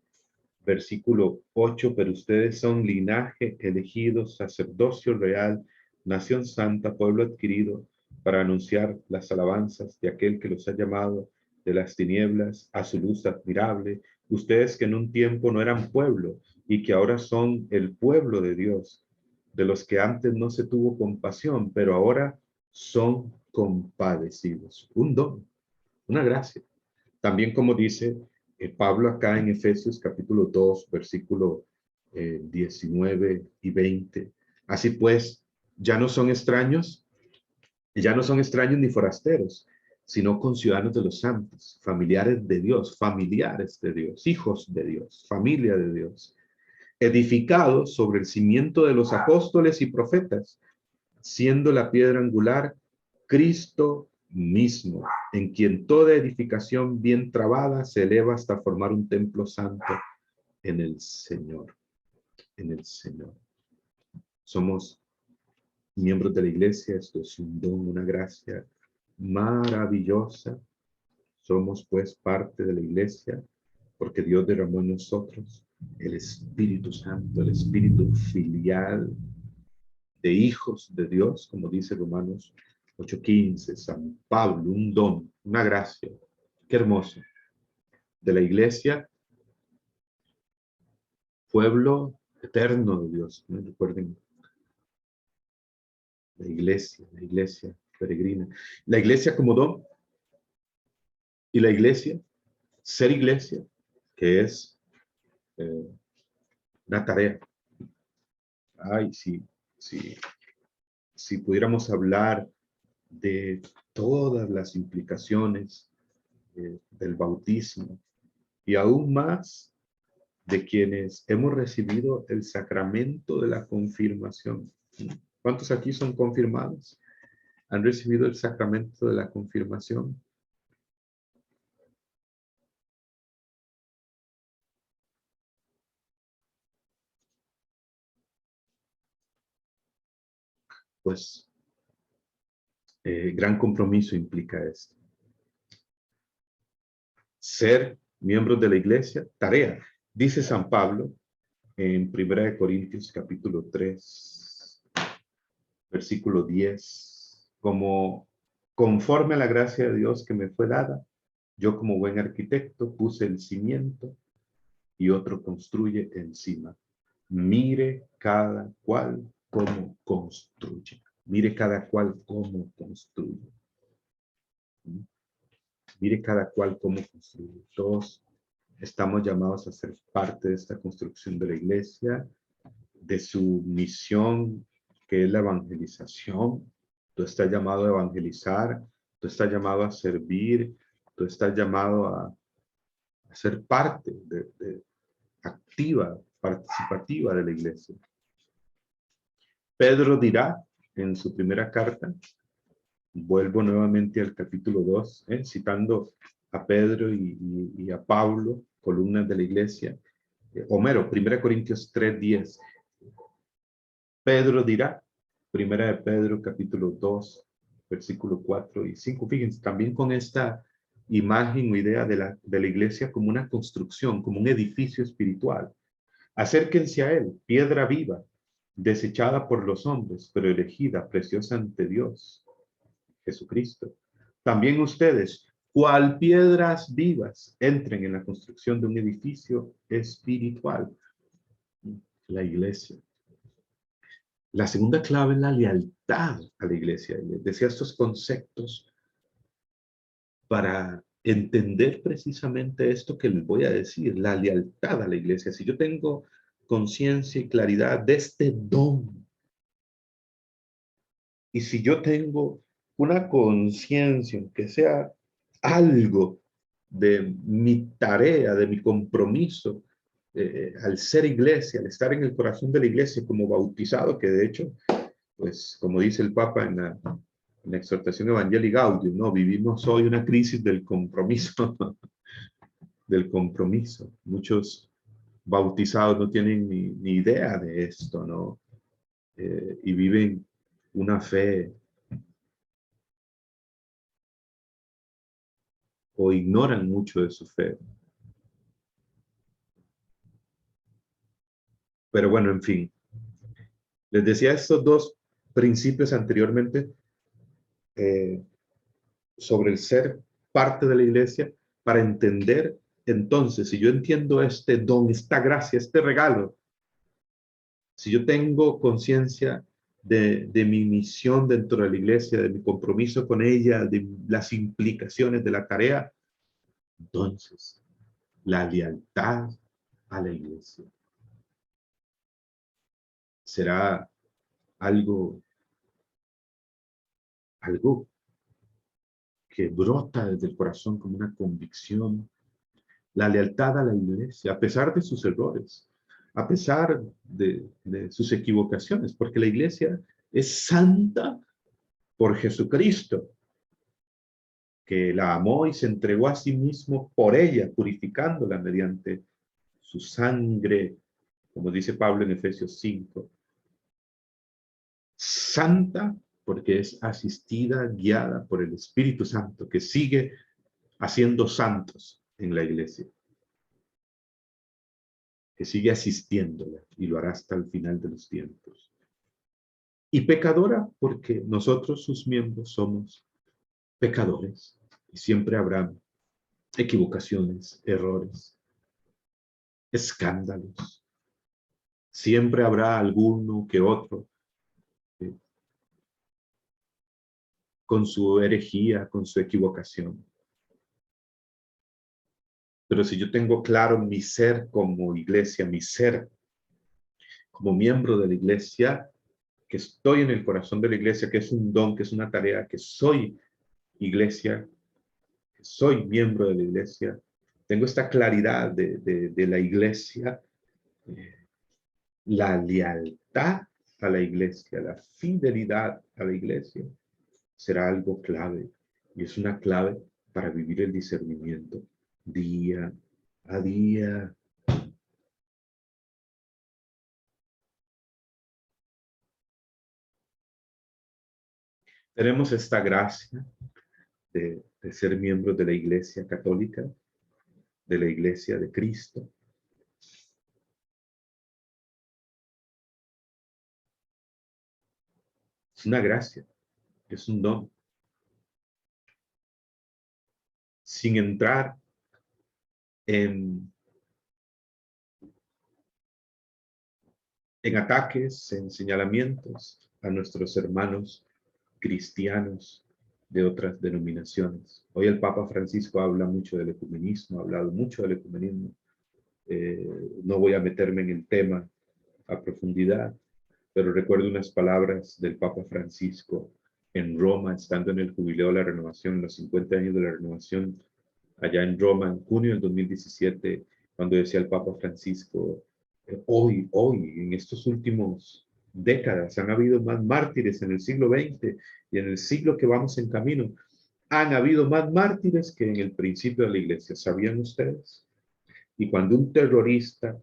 S1: versículo 8, pero ustedes son linaje elegido, sacerdocio real, nación santa, pueblo adquirido, para anunciar las alabanzas de aquel que los ha llamado de las tinieblas a su luz admirable. Ustedes que en un tiempo no eran pueblo y que ahora son el pueblo de Dios, de los que antes no se tuvo compasión, pero ahora son compadecidos. Un don, una gracia. También como dice Pablo acá en Efesios capítulo 2, versículo 19 y 20. Así pues, ya no son extraños ni forasteros, sino conciudadanos de los santos, familiares de Dios, hijos de Dios, familia de Dios, edificados sobre el cimiento de los apóstoles y profetas, siendo la piedra angular Cristo mismo, en quien toda edificación bien trabada se eleva hasta formar un templo santo en el Señor. En el Señor. Somos miembros de la iglesia, esto es un don, una gracia maravillosa. Somos pues parte de la iglesia porque Dios derramó en nosotros el Espíritu Santo, el Espíritu filial de hijos de Dios, como dice Romanos 8:15, San Pablo, un don, una gracia. Qué hermoso. De la iglesia, pueblo eterno de Dios. ¿No? Recuerden, la iglesia peregrina. La iglesia como don y la iglesia, ser iglesia, que es una tarea. Ay, si pudiéramos hablar de todas las implicaciones del bautismo y aún más de quienes hemos recibido el sacramento de la confirmación. ¿Cuántos aquí son confirmados? ¿Han recibido el sacramento de la confirmación? Pues gran compromiso implica esto. Ser miembros de la iglesia, tarea. Dice San Pablo en 1 Corintios capítulo 3, versículo 10, como conforme a la gracia de Dios que me fue dada, yo como buen arquitecto puse el cimiento y otro construye encima. Mire cada cual cómo construye. Mire cada cual cómo construye. Mire cada cual cómo construye. Todos estamos llamados a ser parte de esta construcción de la iglesia, de su misión, que es la evangelización. Tú estás llamado a evangelizar, tú estás llamado a servir, tú estás llamado a ser parte activa, participativa de la iglesia. Pedro dirá en su primera carta, vuelvo nuevamente al capítulo 2, citando a Pedro y a Pablo, columnas de la iglesia. Homero, 1 Corintios 3:10. Pedro dirá, primera de Pedro, capítulo 2, versículo 4 y 5. Fíjense, también con esta imagen o idea de la iglesia como una construcción, como un edificio espiritual. Acérquense a él, piedra viva, desechada por los hombres, pero elegida, preciosa ante Dios, Jesucristo. También ustedes, cual piedras vivas, entren en la construcción de un edificio espiritual, la iglesia. La segunda clave es la lealtad a la iglesia. Les decía estos conceptos para entender precisamente esto que les voy a decir, la lealtad a la iglesia. Si yo tengo conciencia y claridad de este don. Y si yo tengo una conciencia, que sea algo de mi tarea, de mi compromiso, al ser iglesia, al estar en el corazón de la iglesia como bautizado, que de hecho, pues como dice el Papa en la exhortación Evangelii Gaudium, ¿no? Vivimos hoy una crisis del compromiso, del compromiso. Muchos bautizados no tienen ni idea de esto, ¿no? Y viven una fe o ignoran mucho de su fe. Pero bueno, en fin, les decía estos dos principios anteriormente eh, sobre el ser parte de la iglesia para entender entonces, si yo entiendo este don, esta gracia, este regalo, si yo tengo conciencia de mi misión dentro de la iglesia, de mi compromiso con ella, de las implicaciones de la tarea, entonces la lealtad a la iglesia será algo, algo que brota desde el corazón como una convicción, la lealtad a la iglesia, a pesar de sus errores, a pesar de sus equivocaciones, porque la iglesia es santa por Jesucristo, que la amó y se entregó a sí mismo por ella, purificándola mediante su sangre, como dice Pablo en Efesios 5. Santa porque es asistida, guiada por el Espíritu Santo, que sigue haciendo santos en la iglesia, que sigue asistiéndola y lo hará hasta el final de los tiempos. Y pecadora porque nosotros, sus miembros, somos pecadores y siempre habrá equivocaciones, errores, escándalos. Siempre habrá alguno que otro eh, con su herejía, con su equivocación. Pero si yo tengo claro mi ser como iglesia, mi ser como miembro de la iglesia, que estoy en el corazón de la iglesia, que es un don, que es una tarea, que soy iglesia, que soy miembro de la iglesia, tengo esta claridad de la iglesia, eh, la lealtad a la iglesia, la fidelidad a la iglesia, será algo clave. Y es una clave para vivir el discernimiento día a día. Tenemos esta gracia de ser miembros de la Iglesia Católica, de la Iglesia de Cristo. Es una gracia, es un don. Sin entrar en, en ataques, en señalamientos a nuestros hermanos cristianos de otras denominaciones. Hoy el Papa Francisco habla mucho del ecumenismo, ha hablado mucho del ecumenismo. No voy a meterme en el tema a profundidad, pero recuerdo unas palabras del Papa Francisco en Roma, estando en el jubileo de la renovación, los 50 años de la renovación, allá en Roma, en junio del 2017, cuando decía el Papa Francisco, hoy, en estos últimos décadas, han habido más mártires en el siglo XX y en el siglo que vamos en camino. Han habido más mártires que en el principio de la iglesia. ¿Sabían ustedes? Y cuando un terrorista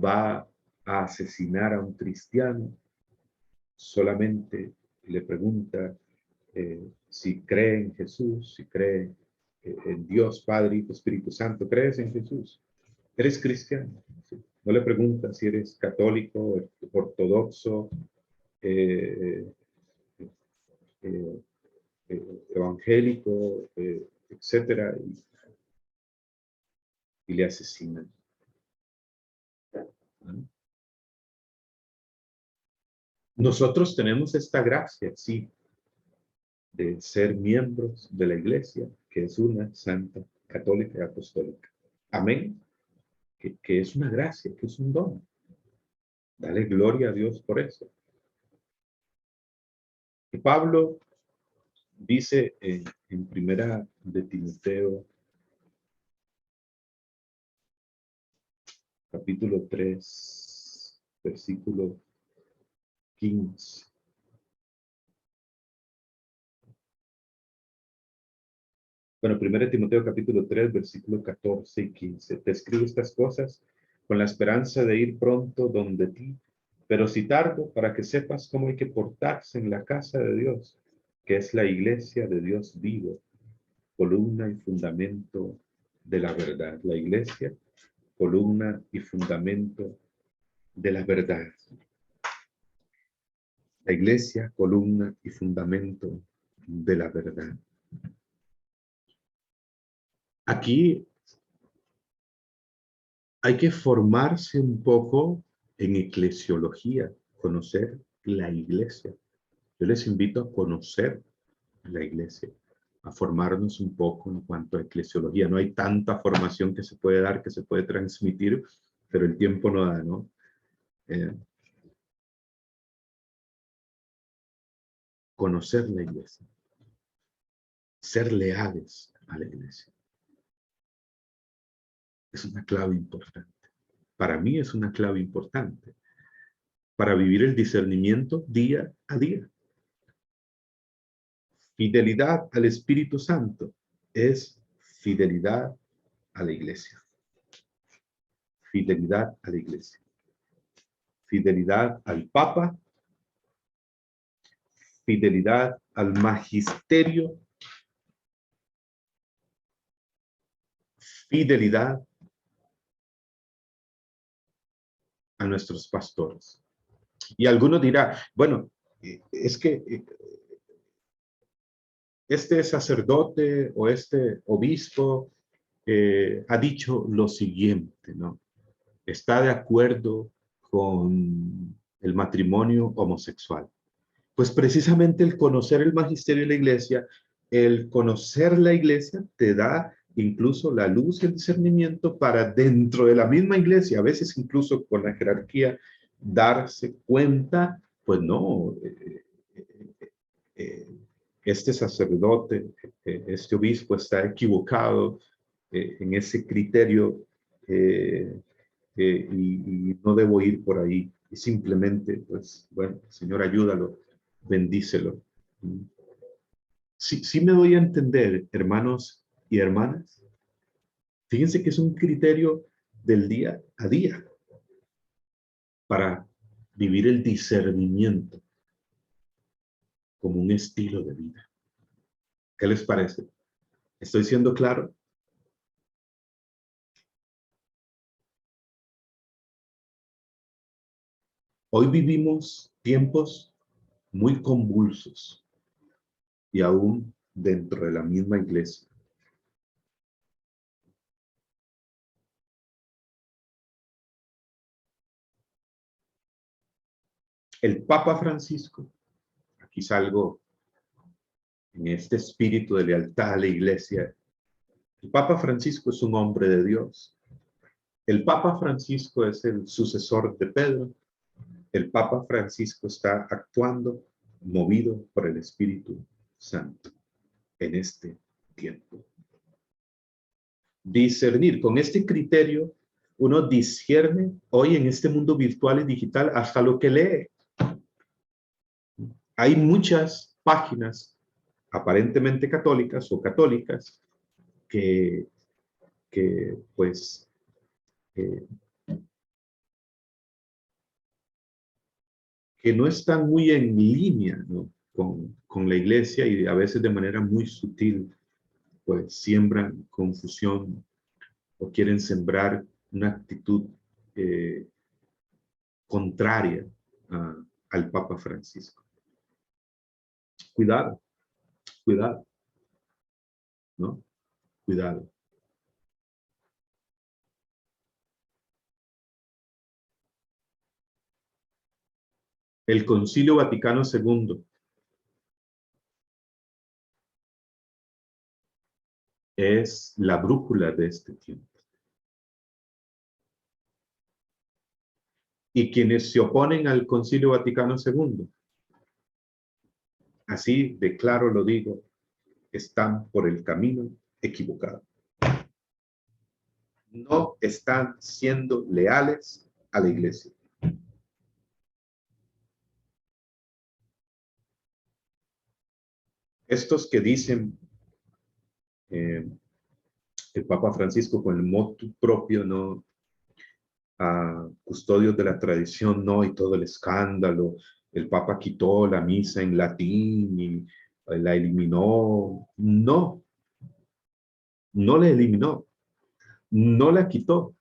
S1: va a asesinar a un cristiano, solamente le pregunta si cree en Jesús, si cree en Dios, Padre, Hijo, Espíritu Santo. ¿Crees en Jesús? ¿Eres cristiano? ¿Sí? No le pregunta si eres católico, ortodoxo, eh, eh, evangélico, etcétera, y le asesinan, ¿no? Nosotros tenemos esta gracia, sí, de ser miembros de la iglesia, que es una santa, católica y apostólica. Amén. Que es una gracia, que es un don. Dale gloria a Dios por eso. Y Pablo dice en primera de Timoteo, capítulo 3, versículo 15. Bueno, 1 Timoteo capítulo 3, versículo 14 y 15. Te escribo estas cosas con la esperanza de ir pronto donde ti, pero si tardo, para que sepas cómo hay que portarse en la casa de Dios, que es la iglesia de Dios vivo, columna y fundamento de la verdad. La iglesia, columna y fundamento de la verdad. La iglesia, columna y fundamento de la verdad. Aquí hay que formarse un poco en eclesiología, conocer la iglesia. Yo les invito a conocer la iglesia, a formarnos un poco en cuanto a eclesiología. No hay tanta formación que se puede dar, que se puede transmitir, pero el tiempo no da, ¿no? Conocer la iglesia, ser leales a la iglesia. Es una clave importante. Para mí es una clave importante para vivir el discernimiento día a día. Fidelidad al Espíritu Santo es fidelidad a la iglesia. Fidelidad a la iglesia. Fidelidad al Papa. Fidelidad al magisterio. Fidelidad a nuestros pastores. Y alguno dirá, bueno, es que este sacerdote o este obispo ha dicho lo siguiente, ¿no? Está de acuerdo con el matrimonio homosexual. Pues precisamente el conocer el magisterio de la iglesia, el conocer la iglesia te da incluso la luz y el discernimiento para dentro de la misma iglesia, a veces incluso con la jerarquía, darse cuenta, pues no, eh, este sacerdote, este obispo está equivocado en ese criterio y no debo ir por ahí. Y simplemente, pues, bueno, Señor, ayúdalo, bendícelo. Sí, sí me doy a entender, hermanos y hermanas. Fíjense que es un criterio del día a día para vivir el discernimiento como un estilo de vida. ¿Qué les parece? ¿Estoy siendo claro? Hoy vivimos tiempos muy convulsos y aún dentro de la misma iglesia. El Papa Francisco, aquí salgo en este espíritu de lealtad a la iglesia. El Papa Francisco es un hombre de Dios. El Papa Francisco es el sucesor de Pedro. El Papa Francisco está actuando movido por el Espíritu Santo en este tiempo. Discernir, con este criterio, uno discierne hoy en este mundo virtual y digital hasta lo que lee. Hay muchas páginas aparentemente católicas o católicas que, pues eh, que no están muy en línea, ¿no? con la iglesia y a veces de manera muy sutil, pues siembran confusión o quieren sembrar una actitud eh, contraria al Papa Francisco. Cuidado, cuidado, ¿no? Cuidado. El Concilio Vaticano II es la brújula de este tiempo. Y quienes se oponen al Concilio Vaticano II, así de claro lo digo, están por el camino equivocado. No están siendo leales a la Iglesia. Estos que dicen el Papa Francisco con el motu propio, ¿no? Custodios de la tradición, ¿no? Y todo el escándalo. El Papa quitó la misa en latín y la eliminó. No, no la eliminó, no la quitó.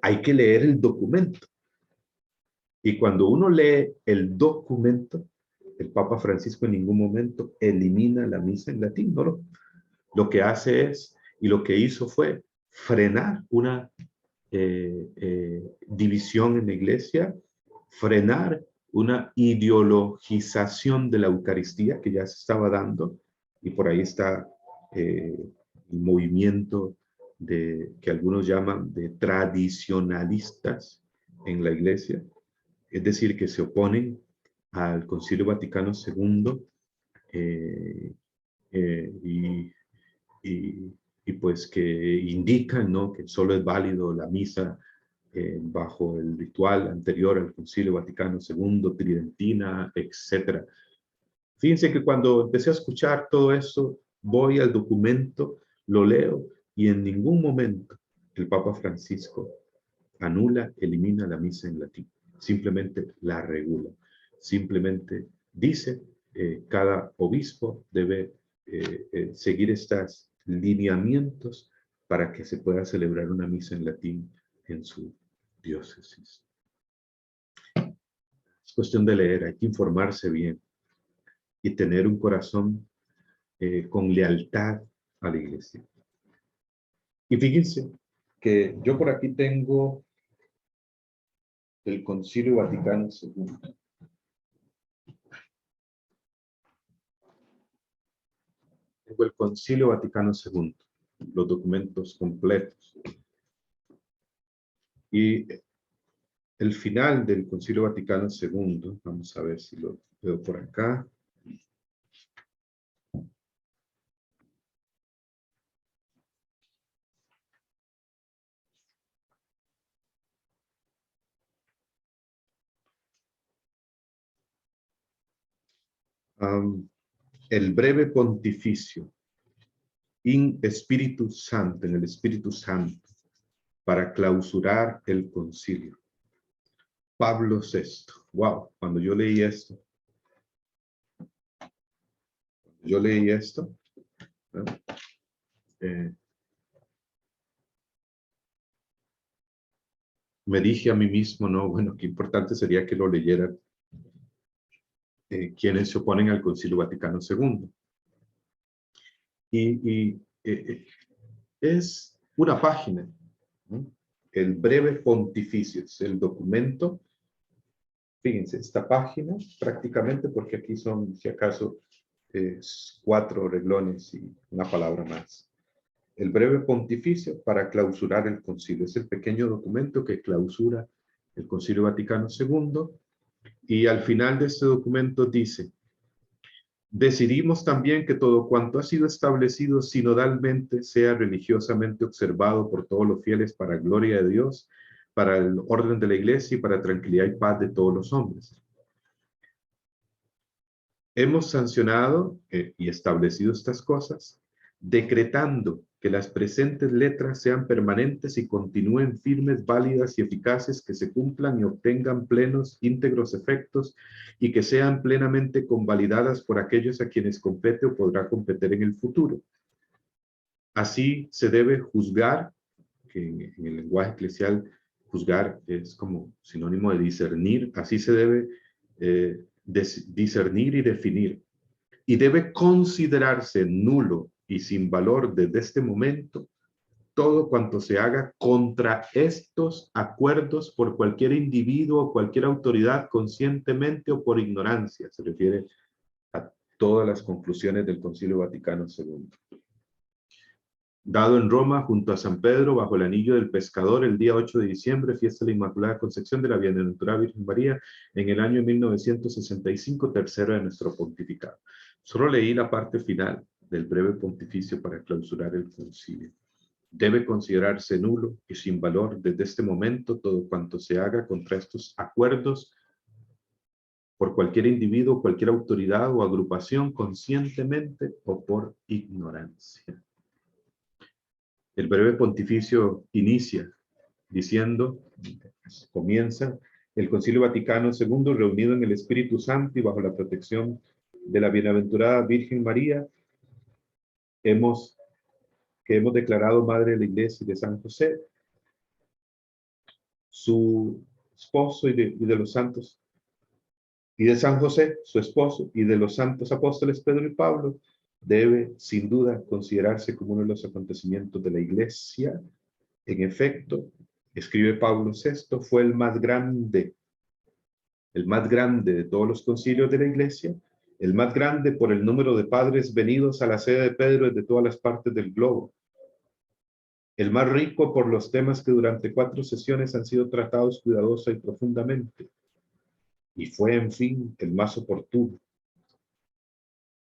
S1: Hay que leer el documento. Y cuando uno lee el documento, el Papa Francisco en ningún momento elimina la misa en latín, ¿no? Lo que hace es, y lo que hizo fue frenar una división en la iglesia, frenar una ideologización de la Eucaristía que ya se estaba dando, y por ahí está el movimiento que algunos llaman de tradicionalistas en la iglesia, es decir, que se oponen al Concilio Vaticano II eh, y, y, y, pues que indican, ¿no?, que solo es válido la misa bajo el ritual anterior al Concilio Vaticano II, tridentina, etc. Fíjense que cuando empecé a escuchar todo eso, voy al documento, lo leo y en ningún momento el Papa Francisco anula, elimina la misa en latín, simplemente la regula, simplemente dice cada obispo debe seguir estos lineamientos para que se pueda celebrar una misa en latín en su diócesis. Es cuestión de leer, hay que informarse bien y tener un corazón con lealtad a la iglesia. Y fíjense que yo por aquí tengo el Concilio Vaticano II. Tengo el Concilio Vaticano II, los documentos completos. Y el final del Concilio Vaticano II, vamos a ver si lo veo por acá. El breve pontificio in Spiritus Santo, en el Espíritu Santo, para clausurar el concilio. Pablo VI. Wow, cuando yo leí esto, ¿no? Me dije a mí mismo, no, bueno, qué importante sería que lo leyeran quienes se oponen al Concilio Vaticano II. Es una página, ¿no? El breve pontificio, es el documento. Fíjense, esta página prácticamente, porque aquí son, si acaso, 4 renglones y una palabra más. El breve pontificio para clausurar el concilio. Es el pequeño documento que clausura el Concilio Vaticano II. Y al final de este documento dice: decidimos también que todo cuanto ha sido establecido sinodalmente sea religiosamente observado por todos los fieles para gloria de Dios, para el orden de la Iglesia y para tranquilidad y paz de todos los hombres. Hemos sancionado y establecido estas cosas, decretando que las presentes letras sean permanentes y continúen firmes, válidas y eficaces, que se cumplan y obtengan plenos, íntegros efectos y que sean plenamente convalidadas por aquellos a quienes compete o podrá competir en el futuro. Así se debe juzgar, que en el lenguaje eclesial juzgar es como sinónimo de discernir, así se debe discernir y definir, y debe considerarse nulo y sin valor desde este momento todo cuanto se haga contra estos acuerdos por cualquier individuo o cualquier autoridad, conscientemente o por ignorancia. Se refiere a todas las conclusiones del Concilio Vaticano II. dado en Roma junto a San Pedro bajo el anillo del pescador el día 8 de diciembre, fiesta de la Inmaculada Concepción de la Bienaventurada Virgen María, en el año 1965, tercero de nuestro pontificado. Solo leí la parte final del breve pontificio para clausurar el concilio. Debe considerarse nulo y sin valor desde este momento todo cuanto se haga contra estos acuerdos por cualquier individuo, cualquier autoridad o agrupación, conscientemente o por ignorancia. El breve pontificio inicia diciendo, comienza, el Concilio Vaticano II, reunido en el Espíritu Santo y bajo la protección de la Bienaventurada Virgen María, que hemos declarado Madre de la Iglesia y de San José, su esposo y de los santos, y de San José, su esposo, y de los santos apóstoles Pedro y Pablo, debe sin duda considerarse como uno de los acontecimientos de la Iglesia. En efecto, escribe Pablo VI, fue el más grande de todos los concilios de la Iglesia, el más grande por el número de padres venidos a la sede de Pedro desde todas las partes del globo, el más rico por los temas que durante 4 sesiones han sido tratados cuidadosa y profundamente, y fue, en fin, el más oportuno,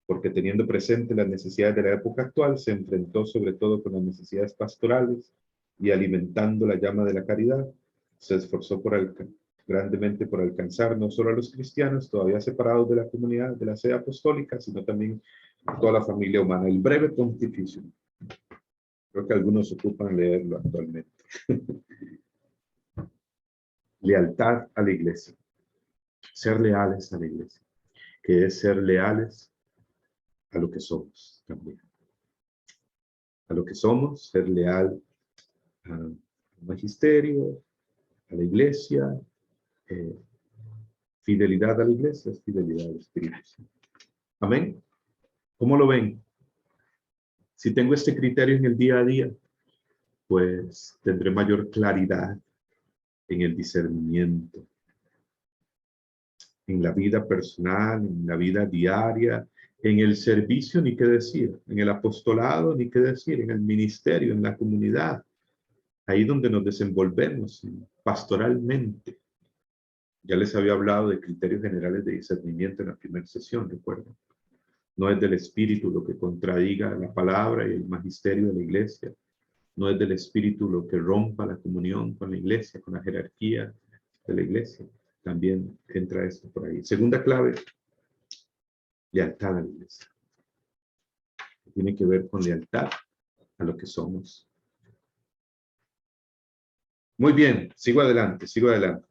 S1: porque teniendo presente las necesidades de la época actual, se enfrentó sobre todo con las necesidades pastorales y alimentando la llama de la caridad, se esforzó grandemente por alcanzar no solo a los cristianos todavía separados de la comunidad de la sede apostólica, sino también a toda la familia humana. El breve pontificio. Creo que algunos ocupan leerlo actualmente. Lealtad a la iglesia. Ser leales a la iglesia, que es ser leales a lo que somos también. A lo que somos, ser leal al magisterio, a la iglesia. Fidelidad a la iglesia es fidelidad al Espíritu Santo. Amén. ¿Cómo lo ven? Si tengo este criterio en el día a día, pues tendré mayor claridad en el discernimiento, en la vida personal, en la vida diaria, en el servicio, ni qué decir, en el apostolado, ni qué decir, en el ministerio, en la comunidad, ahí donde nos desenvolvemos pastoralmente. Ya les había hablado de criterios generales de discernimiento en la primera sesión, recuerden. No es del espíritu lo que contradiga la palabra y el magisterio de la iglesia. No es del espíritu lo que rompa la comunión con la iglesia, con la jerarquía de la iglesia. También entra esto por ahí. Segunda clave, lealtad a la iglesia. Tiene que ver con lealtad a lo que somos. Muy bien, sigo adelante, sigo adelante.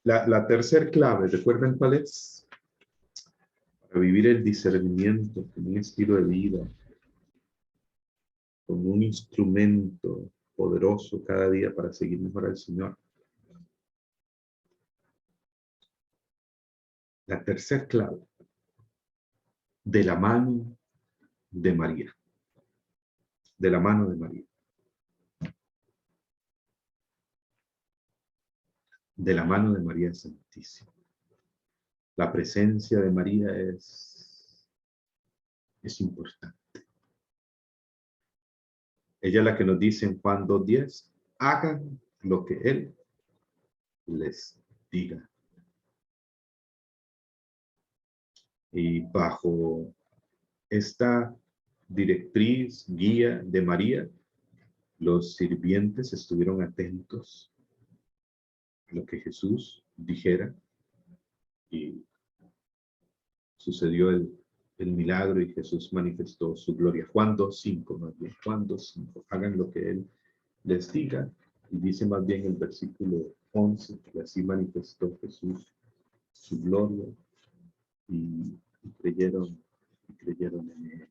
S1: La tercera clave, ¿recuerdan cuál es? Para vivir el discernimiento como un estilo de vida, como un instrumento poderoso cada día para seguir mejor al Señor. La tercera clave, de la mano de María. De la mano de María. De la mano de María Santísima. La presencia de María es importante. Ella es la que nos dice en Juan 2:10, hagan lo que Él les diga. Y bajo esta directriz, guía de María, los sirvientes estuvieron atentos a lo que Jesús dijera y sucedió el milagro y Jesús manifestó su gloria. Juan 2:5, más bien, Juan 2:5, hagan lo que Él les diga, y dice más bien el versículo 11, que así manifestó Jesús su gloria y creyeron en Él.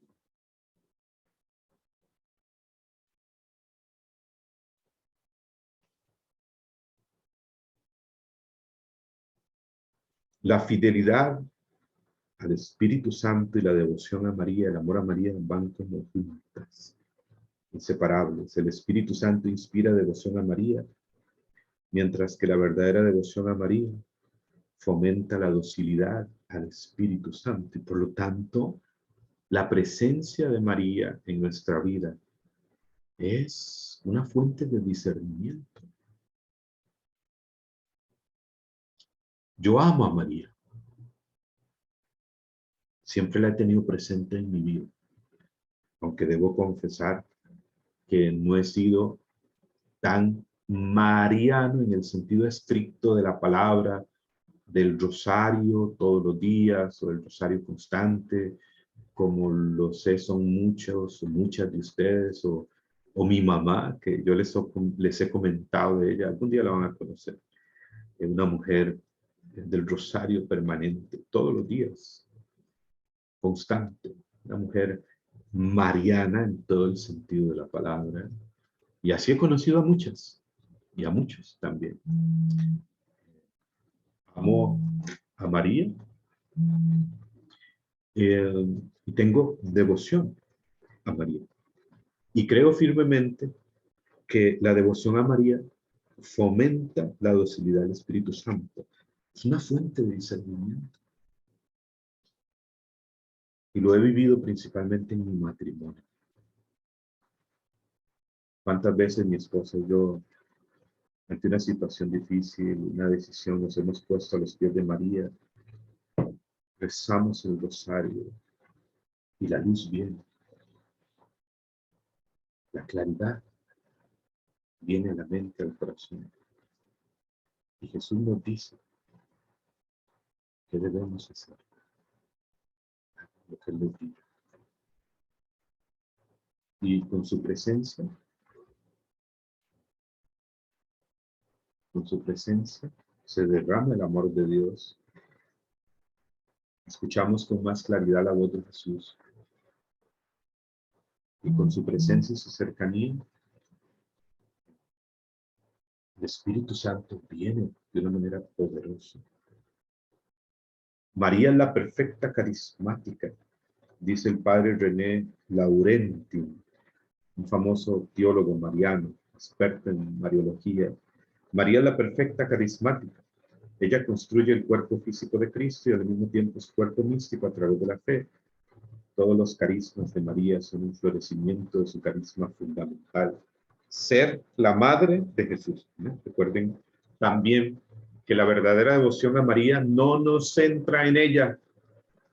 S1: La fidelidad al Espíritu Santo y la devoción a María, el amor a María van como juntas, inseparables. El Espíritu Santo inspira devoción a María, mientras que la verdadera devoción a María fomenta la docilidad al Espíritu Santo. Y por lo tanto, la presencia de María en nuestra vida es una fuente de discernimiento. Yo amo a María. Siempre la he tenido presente en mi vida, aunque debo confesar que no he sido tan mariano en el sentido estricto de la palabra, del rosario todos los días o el rosario constante, como lo sé son muchos o muchas de ustedes o mi mamá, que yo les he comentado de ella, algún día la van a conocer, es una mujer del rosario permanente, todos los días, constante, una mujer mariana en todo el sentido de la palabra. Y así he conocido a muchas y a muchos también. Amo a María y tengo devoción a María. Y creo firmemente que la devoción a María fomenta la docilidad del Espíritu Santo. Es una fuente de discernimiento. Y lo he vivido principalmente en mi matrimonio. ¿Cuántas veces mi esposa y yo, ante una situación difícil, una decisión, nos hemos puesto a los pies de María, rezamos el rosario y la luz viene, la claridad viene a la mente, al corazón. Y Jesús nos dice qué debemos hacer, lo que Él nos diga. Y con su presencia, se derrama el amor de Dios. Escuchamos con más claridad la voz de Jesús. Y con su presencia y su cercanía, el Espíritu Santo viene de una manera poderosa. María es la perfecta carismática, dice el padre René Laurentin, un famoso teólogo mariano, experto en mariología. María es la perfecta carismática. Ella construye el cuerpo físico de Cristo y al mismo tiempo su cuerpo místico a través de la fe. Todos los carismas de María son un florecimiento de su carisma fundamental, ser la madre de Jesús, ¿no? Recuerden también que la verdadera devoción a María no nos centra en ella,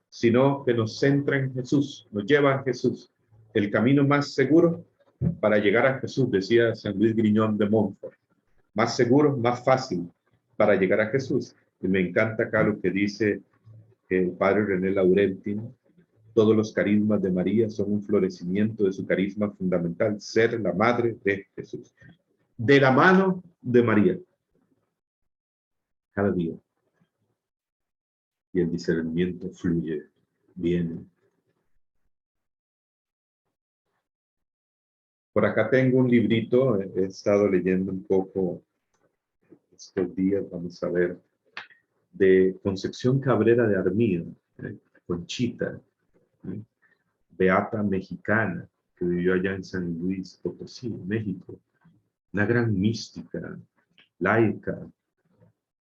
S1: sino que nos centra en Jesús, nos lleva a Jesús. El camino más seguro para llegar a Jesús, decía San Luis Griñón de Montfort. Más seguro, más fácil para llegar a Jesús. Y me encanta acá lo que dice el padre René Laurentin. Todos los carismas de María son un florecimiento de su carisma fundamental, ser la madre de Jesús. De la mano de María, cada día. Y el discernimiento fluye, viene. Por acá tengo un librito, he estado leyendo un poco estos días, vamos a ver, de Concepción Cabrera de Armida, Conchita, beata mexicana, que vivió allá en San Luis Potosí, México, una gran mística, laica,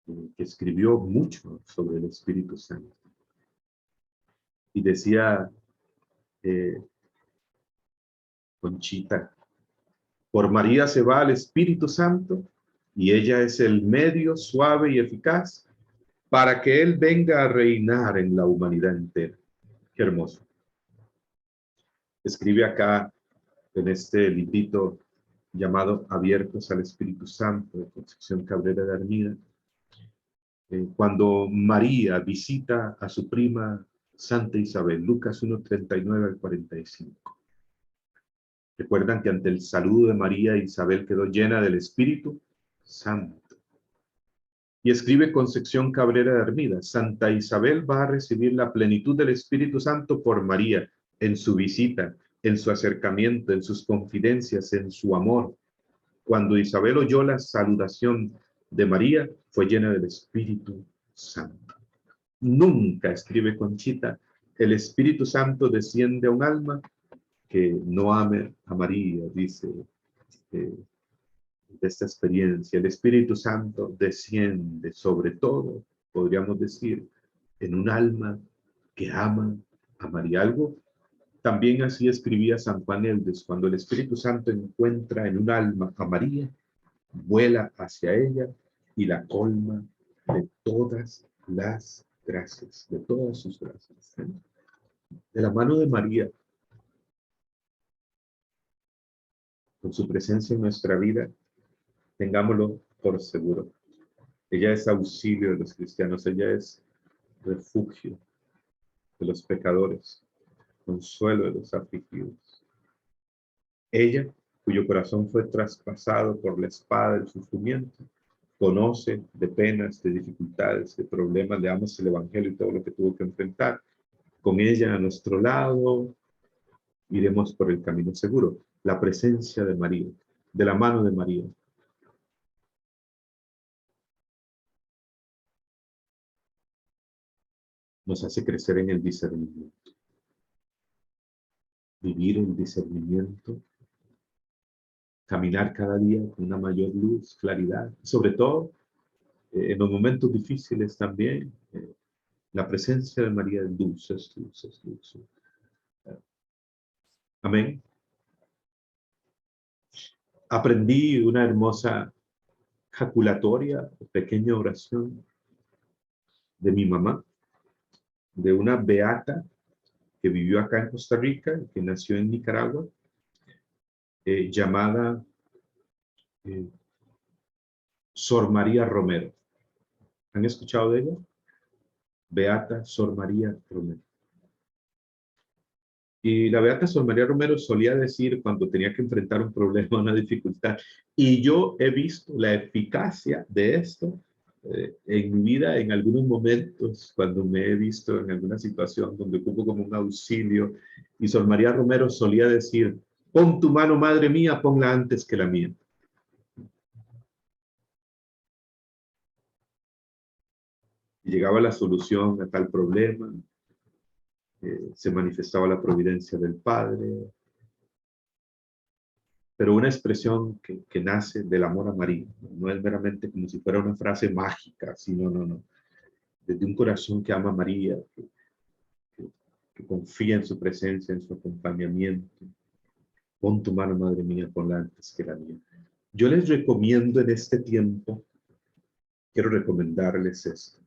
S1: que escribió mucho sobre el Espíritu Santo. Y decía Conchita, por María se va al Espíritu Santo y ella es el medio suave y eficaz para que Él venga a reinar en la humanidad entera. Qué hermoso. Escribe acá en este librito llamado Abiertos al Espíritu Santo de Concepción Cabrera de Armida, cuando María visita a su prima Santa Isabel, Lucas 1:39 al 45. Recuerdan que ante el saludo de María, Isabel quedó llena del Espíritu Santo. Y escribe Concepción Cabrera de Armida, Santa Isabel va a recibir la plenitud del Espíritu Santo por María, en su visita, en su acercamiento, en sus confidencias, en su amor. Cuando Isabel oyó la saludación de María, fue llena del Espíritu Santo. Nunca, escribe Conchita, el Espíritu Santo desciende a un alma que no ame a María, dice de esta experiencia. El Espíritu Santo desciende sobre todo, podríamos decir, en un alma que ama a María. Algo También así escribía San Juan Eldes: cuando el Espíritu Santo encuentra en un alma a María, vuela hacia ella y la colma de todas las gracias, de todas sus gracias. De la mano de María, con su presencia en nuestra vida, tengámoslo por seguro. Ella es auxilio de los cristianos, ella es refugio de los pecadores, consuelo de los afligidos. Ella, cuyo corazón fue traspasado por la espada del sufrimiento, conoce de penas, de dificultades, de problemas, leamos el Evangelio y todo lo que tuvo que enfrentar. Con ella a nuestro lado, iremos por el camino seguro. La presencia de María, de la mano de María. Nos hace crecer en el discernimiento. Vivir el discernimiento, caminar cada día con una mayor luz, claridad, sobre todo en los momentos difíciles también. La presencia de María es dulce, es dulce, es dulce. Amén. Aprendí una hermosa jaculatoria, pequeña oración de mi mamá, de una beata que vivió acá en Costa Rica, que nació en Nicaragua, llamada Sor María Romero. ¿Han escuchado de ella? Beata Sor María Romero. Y la Beata Sor María Romero solía decir cuando tenía que enfrentar un problema, una dificultad, y yo he visto la eficacia de esto en mi vida en algunos momentos, cuando me he visto en alguna situación donde ocupo como un auxilio, y Sor María Romero solía decir: pon tu mano, madre mía, ponla antes que la mía. Y llegaba la solución a tal problema, se manifestaba la providencia del Padre, pero una expresión que nace del amor a María, no es meramente como si fuera una frase mágica, sino, no, desde un corazón que ama a María, que confía en su presencia, en su acompañamiento. Pon tu mano, madre mía, ponla antes que la mía. Yo les recomiendo en este tiempo, quiero recomendarles esto.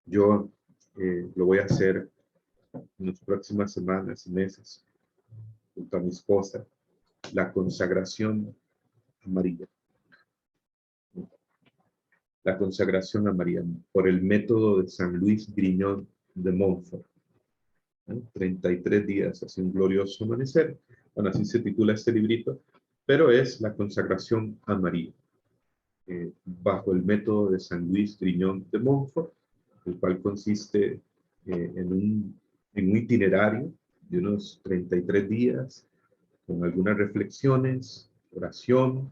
S1: Yo lo voy a hacer en las próximas semanas y meses, junto a mi esposa, la consagración a María. La consagración a María por el método de San Luis Griñón de Montfort. 33 días hacia un glorioso amanecer. Bueno, así se titula este librito, pero es la consagración a María, bajo el método de San Luis Griñón de Montfort, el cual consiste en un itinerario de unos 33 días, con algunas reflexiones, oración.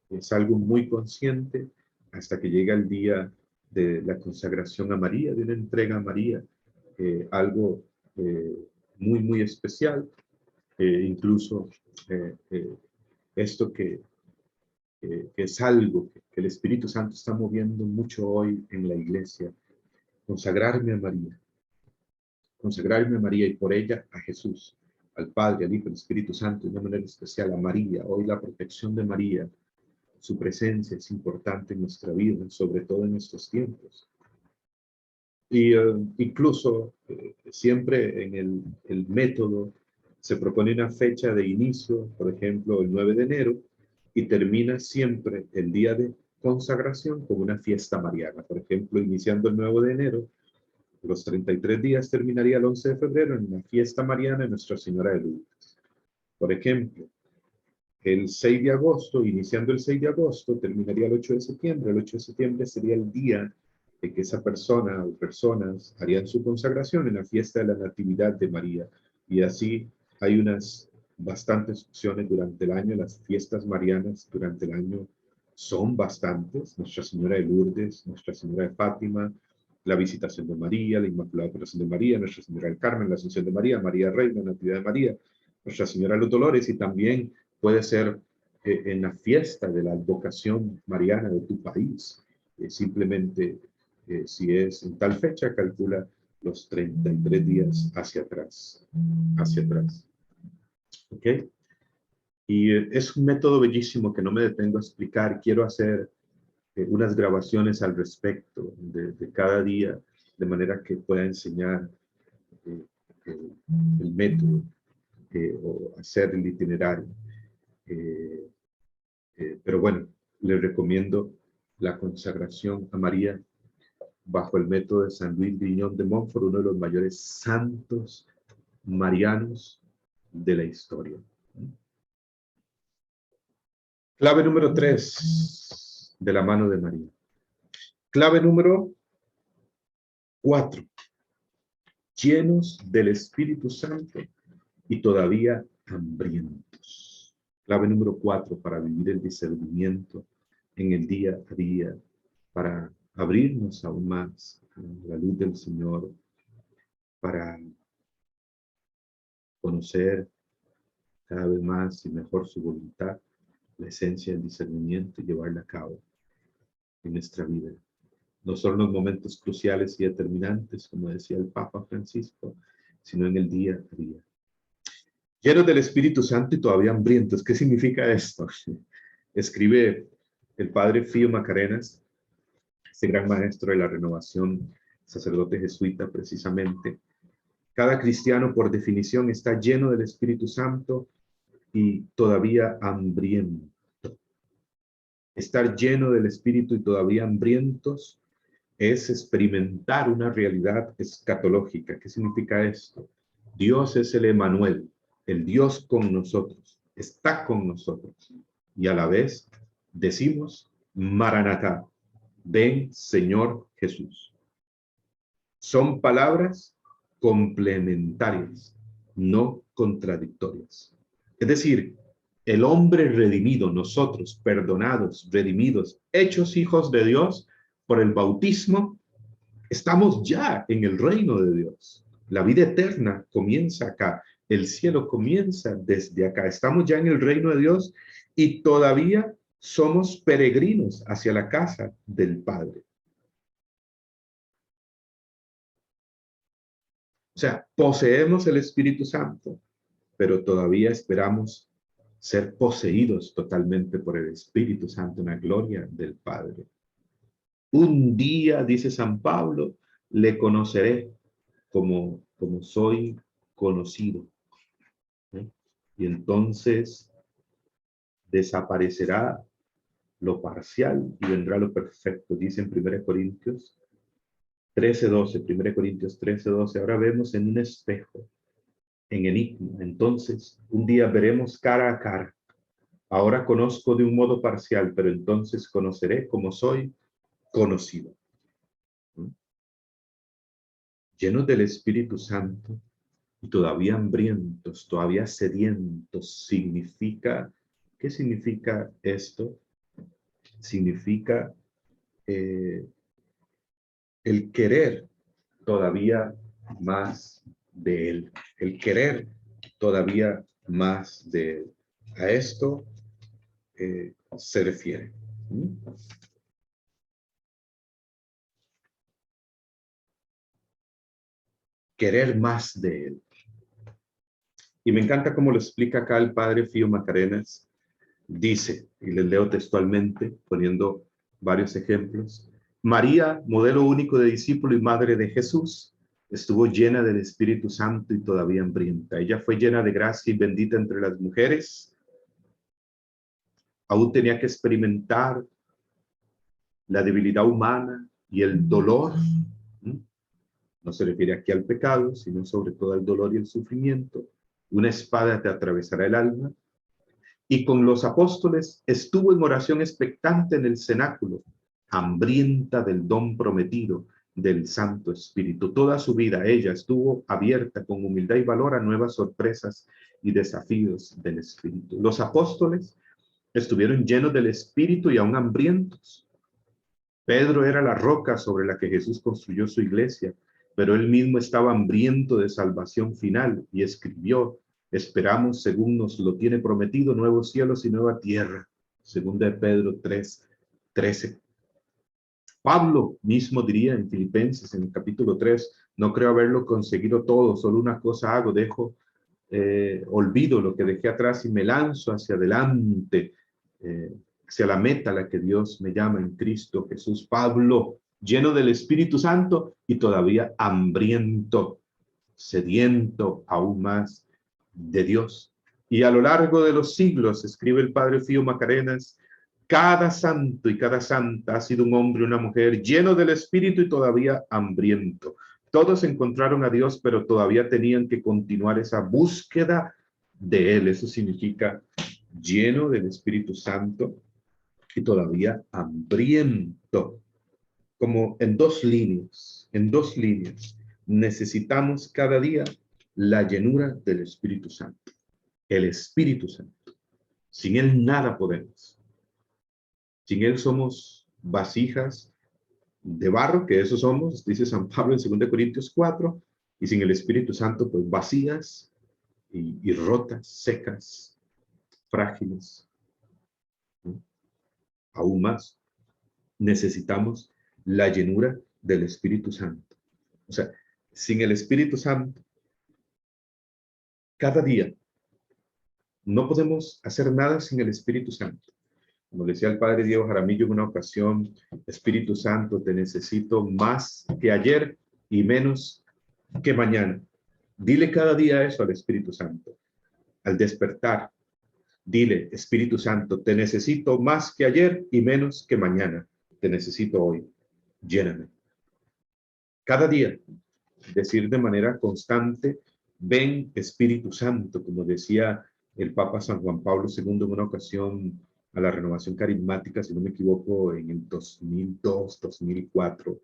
S1: Es algo muy consciente hasta que llega el día de la consagración a María, de una entrega a María, algo muy, muy especial. Incluso esto que es algo que el Espíritu Santo está moviendo mucho hoy en la iglesia, consagrarme a María y por ella a Jesús, al Padre, al Hijo, al Espíritu Santo, de una manera especial a María. Hoy la protección de María, su presencia es importante en nuestra vida, sobre todo en estos tiempos. Y incluso siempre en el método se propone una fecha de inicio, por ejemplo, el 9 de enero, y termina siempre el día de consagración con una fiesta mariana. Por ejemplo, iniciando el 9 de enero, los 33 días terminaría el 11 de febrero en una fiesta mariana de Nuestra Señora de Lourdes. Por ejemplo, el 6 de agosto, iniciando el 6 de agosto, terminaría el 8 de septiembre. El 8 de septiembre sería el día de que esa persona o personas harían su consagración en la fiesta de la Natividad de María. Y así hay unas bastantes opciones durante el año. Las fiestas marianas durante el año son bastantes. Nuestra Señora de Lourdes, Nuestra Señora de Fátima, la Visitación de María, la Inmaculada Corazón de María, Nuestra Señora del Carmen, la Asunción de María, María Reina, la Natividad de María, Nuestra Señora de los Dolores, y también puede ser en la fiesta de la advocación mariana de tu país. Simplemente, si es en tal fecha, calcula los 33 días hacia atrás, hacia atrás. ¿Ok? Y es un método bellísimo que no me detengo a explicar. Quiero hacer unas grabaciones al respecto de cada día, de manera que pueda enseñar eh, el, el método o hacer el itinerario. Pero bueno, les recomiendo la consagración a María bajo el método de San Luis Grignon de Montfort, uno de los mayores santos marianos de la historia. Clave número 3 de la mano de María. Clave número 4. Llenos del Espíritu Santo y todavía hambrientos. Clave número 4 para vivir el discernimiento en el día a día, para abrirnos aún más a la luz del Señor, para conocer cada vez más y mejor su voluntad, la esencia del discernimiento y llevarla a cabo en nuestra vida. No solo en los momentos cruciales y determinantes, como decía el Papa Francisco, sino en el día a día. Llenos del Espíritu Santo y todavía hambrientos. ¿Qué significa esto? Escribe el padre Fío Macarenas, este gran maestro de la renovación, sacerdote jesuita precisamente. Cada cristiano, por definición, está lleno del Espíritu Santo y todavía hambriento. Estar lleno del Espíritu y todavía hambrientos es experimentar una realidad escatológica. ¿Qué significa esto? Dios es el Emmanuel, el Dios con nosotros, está con nosotros. Y a la vez decimos, Maranatá, ven Señor Jesús. Son palabras complementarias, no contradictorias. Es decir, el hombre redimido, nosotros perdonados, redimidos, hechos hijos de Dios por el bautismo, estamos ya en el reino de Dios. La vida eterna comienza acá. El cielo comienza desde acá. Estamos ya en el reino de Dios y todavía somos peregrinos hacia la casa del Padre. O sea, poseemos el Espíritu Santo, pero todavía esperamos ser poseídos totalmente por el Espíritu Santo en la gloria del Padre. Un día, dice San Pablo, le conoceré como soy conocido. ¿Eh? Y entonces desaparecerá lo parcial y vendrá lo perfecto, dice en 1 Corintios 13:12, 1 Corintios 13:12. Ahora vemos en un espejo, en enigma. Entonces, un día veremos cara a cara. Ahora conozco de un modo parcial, pero entonces conoceré como soy conocido. Llenos del Espíritu Santo y todavía hambrientos, todavía sedientos, ¿qué significa esto? Significa el querer todavía más de Él, el querer todavía más de Él. A esto se refiere. Querer más de Él. Y me encanta cómo lo explica acá el padre Fío Macarenas. Dice, y les leo textualmente, poniendo varios ejemplos: María, modelo único de discípulo y madre de Jesús, estuvo llena del Espíritu Santo y todavía hambrienta. Ella fue llena de gracia y bendita entre las mujeres. Aún tenía que experimentar la debilidad humana y el dolor. No se refiere aquí al pecado, sino sobre todo al dolor y el sufrimiento. Una espada te atravesará el alma. Y con los apóstoles estuvo en oración expectante en el cenáculo, hambrienta del don prometido del Santo Espíritu. Toda su vida ella estuvo abierta con humildad y valor a nuevas sorpresas y desafíos del Espíritu. Los apóstoles estuvieron llenos del Espíritu y aún hambrientos. Pedro era la roca sobre la que Jesús construyó su iglesia, pero él mismo estaba hambriento de salvación final y escribió: esperamos, según nos lo tiene prometido, nuevos cielos y nueva tierra. Segunda de Pedro 3:13. Pablo mismo diría en Filipenses, en el capítulo 3, no creo haberlo conseguido todo, solo una cosa hago, olvido lo que dejé atrás y me lanzo hacia adelante, hacia la meta a la que Dios me llama en Cristo Jesús. Pablo, lleno del Espíritu Santo y todavía hambriento, sediento aún más de Dios. Y a lo largo de los siglos, escribe el padre Fío Macarenas, cada santo y cada santa ha sido un hombre y una mujer lleno del Espíritu y todavía hambriento. Todos encontraron a Dios, pero todavía tenían que continuar esa búsqueda de Él. Eso significa lleno del Espíritu Santo y todavía hambriento. Como en dos líneas, necesitamos cada día la llenura del Espíritu Santo. El Espíritu Santo. Sin Él nada podemos. Sin Él somos vasijas de barro, que eso somos, dice San Pablo en 2 Corintios 4, y sin el Espíritu Santo, pues vacías y rotas, secas, frágiles. ¿No? Aún más, necesitamos la llenura del Espíritu Santo. O sea, sin el Espíritu Santo, cada día, no podemos hacer nada sin el Espíritu Santo. Como decía el padre Diego Jaramillo en una ocasión, Espíritu Santo, te necesito más que ayer y menos que mañana. Dile cada día eso al Espíritu Santo. Al despertar, dile, Espíritu Santo, te necesito más que ayer y menos que mañana. Te necesito hoy. Lléname. Cada día, decir de manera constante, ven Espíritu Santo, como decía el Papa San Juan Pablo II en una ocasión a la renovación carismática, si no me equivoco, en el 2002, 2004.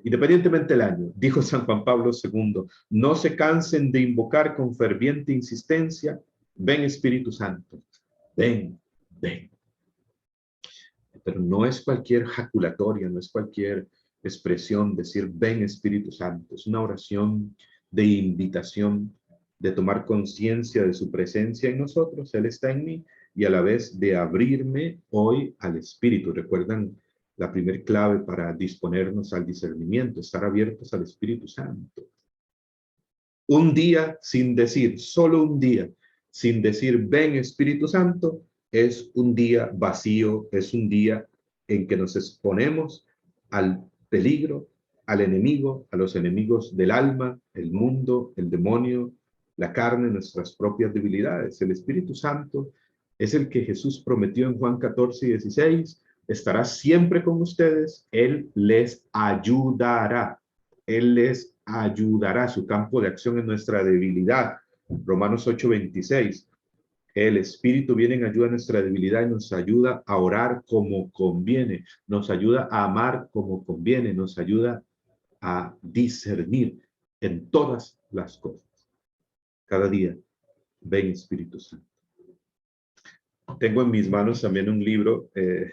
S1: Independientemente del año, dijo San Juan Pablo II, no se cansen de invocar con ferviente insistencia, ven Espíritu Santo, ven, ven. Pero no es cualquier jaculatoria, no es cualquier expresión decir ven Espíritu Santo, es una oración de invitación, de tomar conciencia de su presencia en nosotros, Él está en mí, y a la vez de abrirme hoy al Espíritu. ¿Recuerdan la primer clave para disponernos al discernimiento? Estar abiertos al Espíritu Santo. Un día sin decir, solo un día, sin decir ven Espíritu Santo, es un día vacío, es un día en que nos exponemos al peligro, al enemigo, a los enemigos del alma, el mundo, el demonio, la carne, nuestras propias debilidades. El Espíritu Santo es el que Jesús prometió en Juan 14:16, estará siempre con ustedes, Él les ayudará. Él les ayudará. Su campo de acción en nuestra debilidad. Romanos 8:26. El Espíritu viene en ayuda a nuestra debilidad y nos ayuda a orar como conviene. Nos ayuda a amar como conviene. Nos ayuda a discernir en todas las cosas. Cada día, ven Espíritu Santo. Tengo en mis manos también un libro. He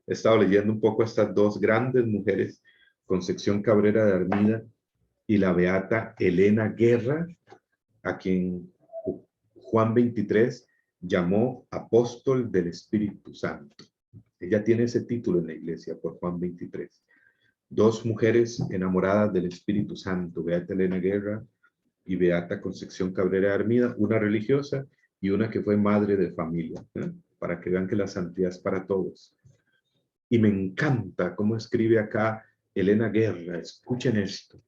S1: estado leyendo un poco a estas dos grandes mujeres, Concepción Cabrera de Armida y la beata Elena Guerra, a quien Juan 23 llamó apóstol del Espíritu Santo. Ella tiene ese título en la iglesia por Juan 23. Dos mujeres enamoradas del Espíritu Santo, beata Elena Guerra y beata Concepción Cabrera de Armida, una religiosa y una que fue madre de familia, para que vean que la santidad es para todos. Y me encanta cómo escribe acá Elena Guerra. Escuchen esto.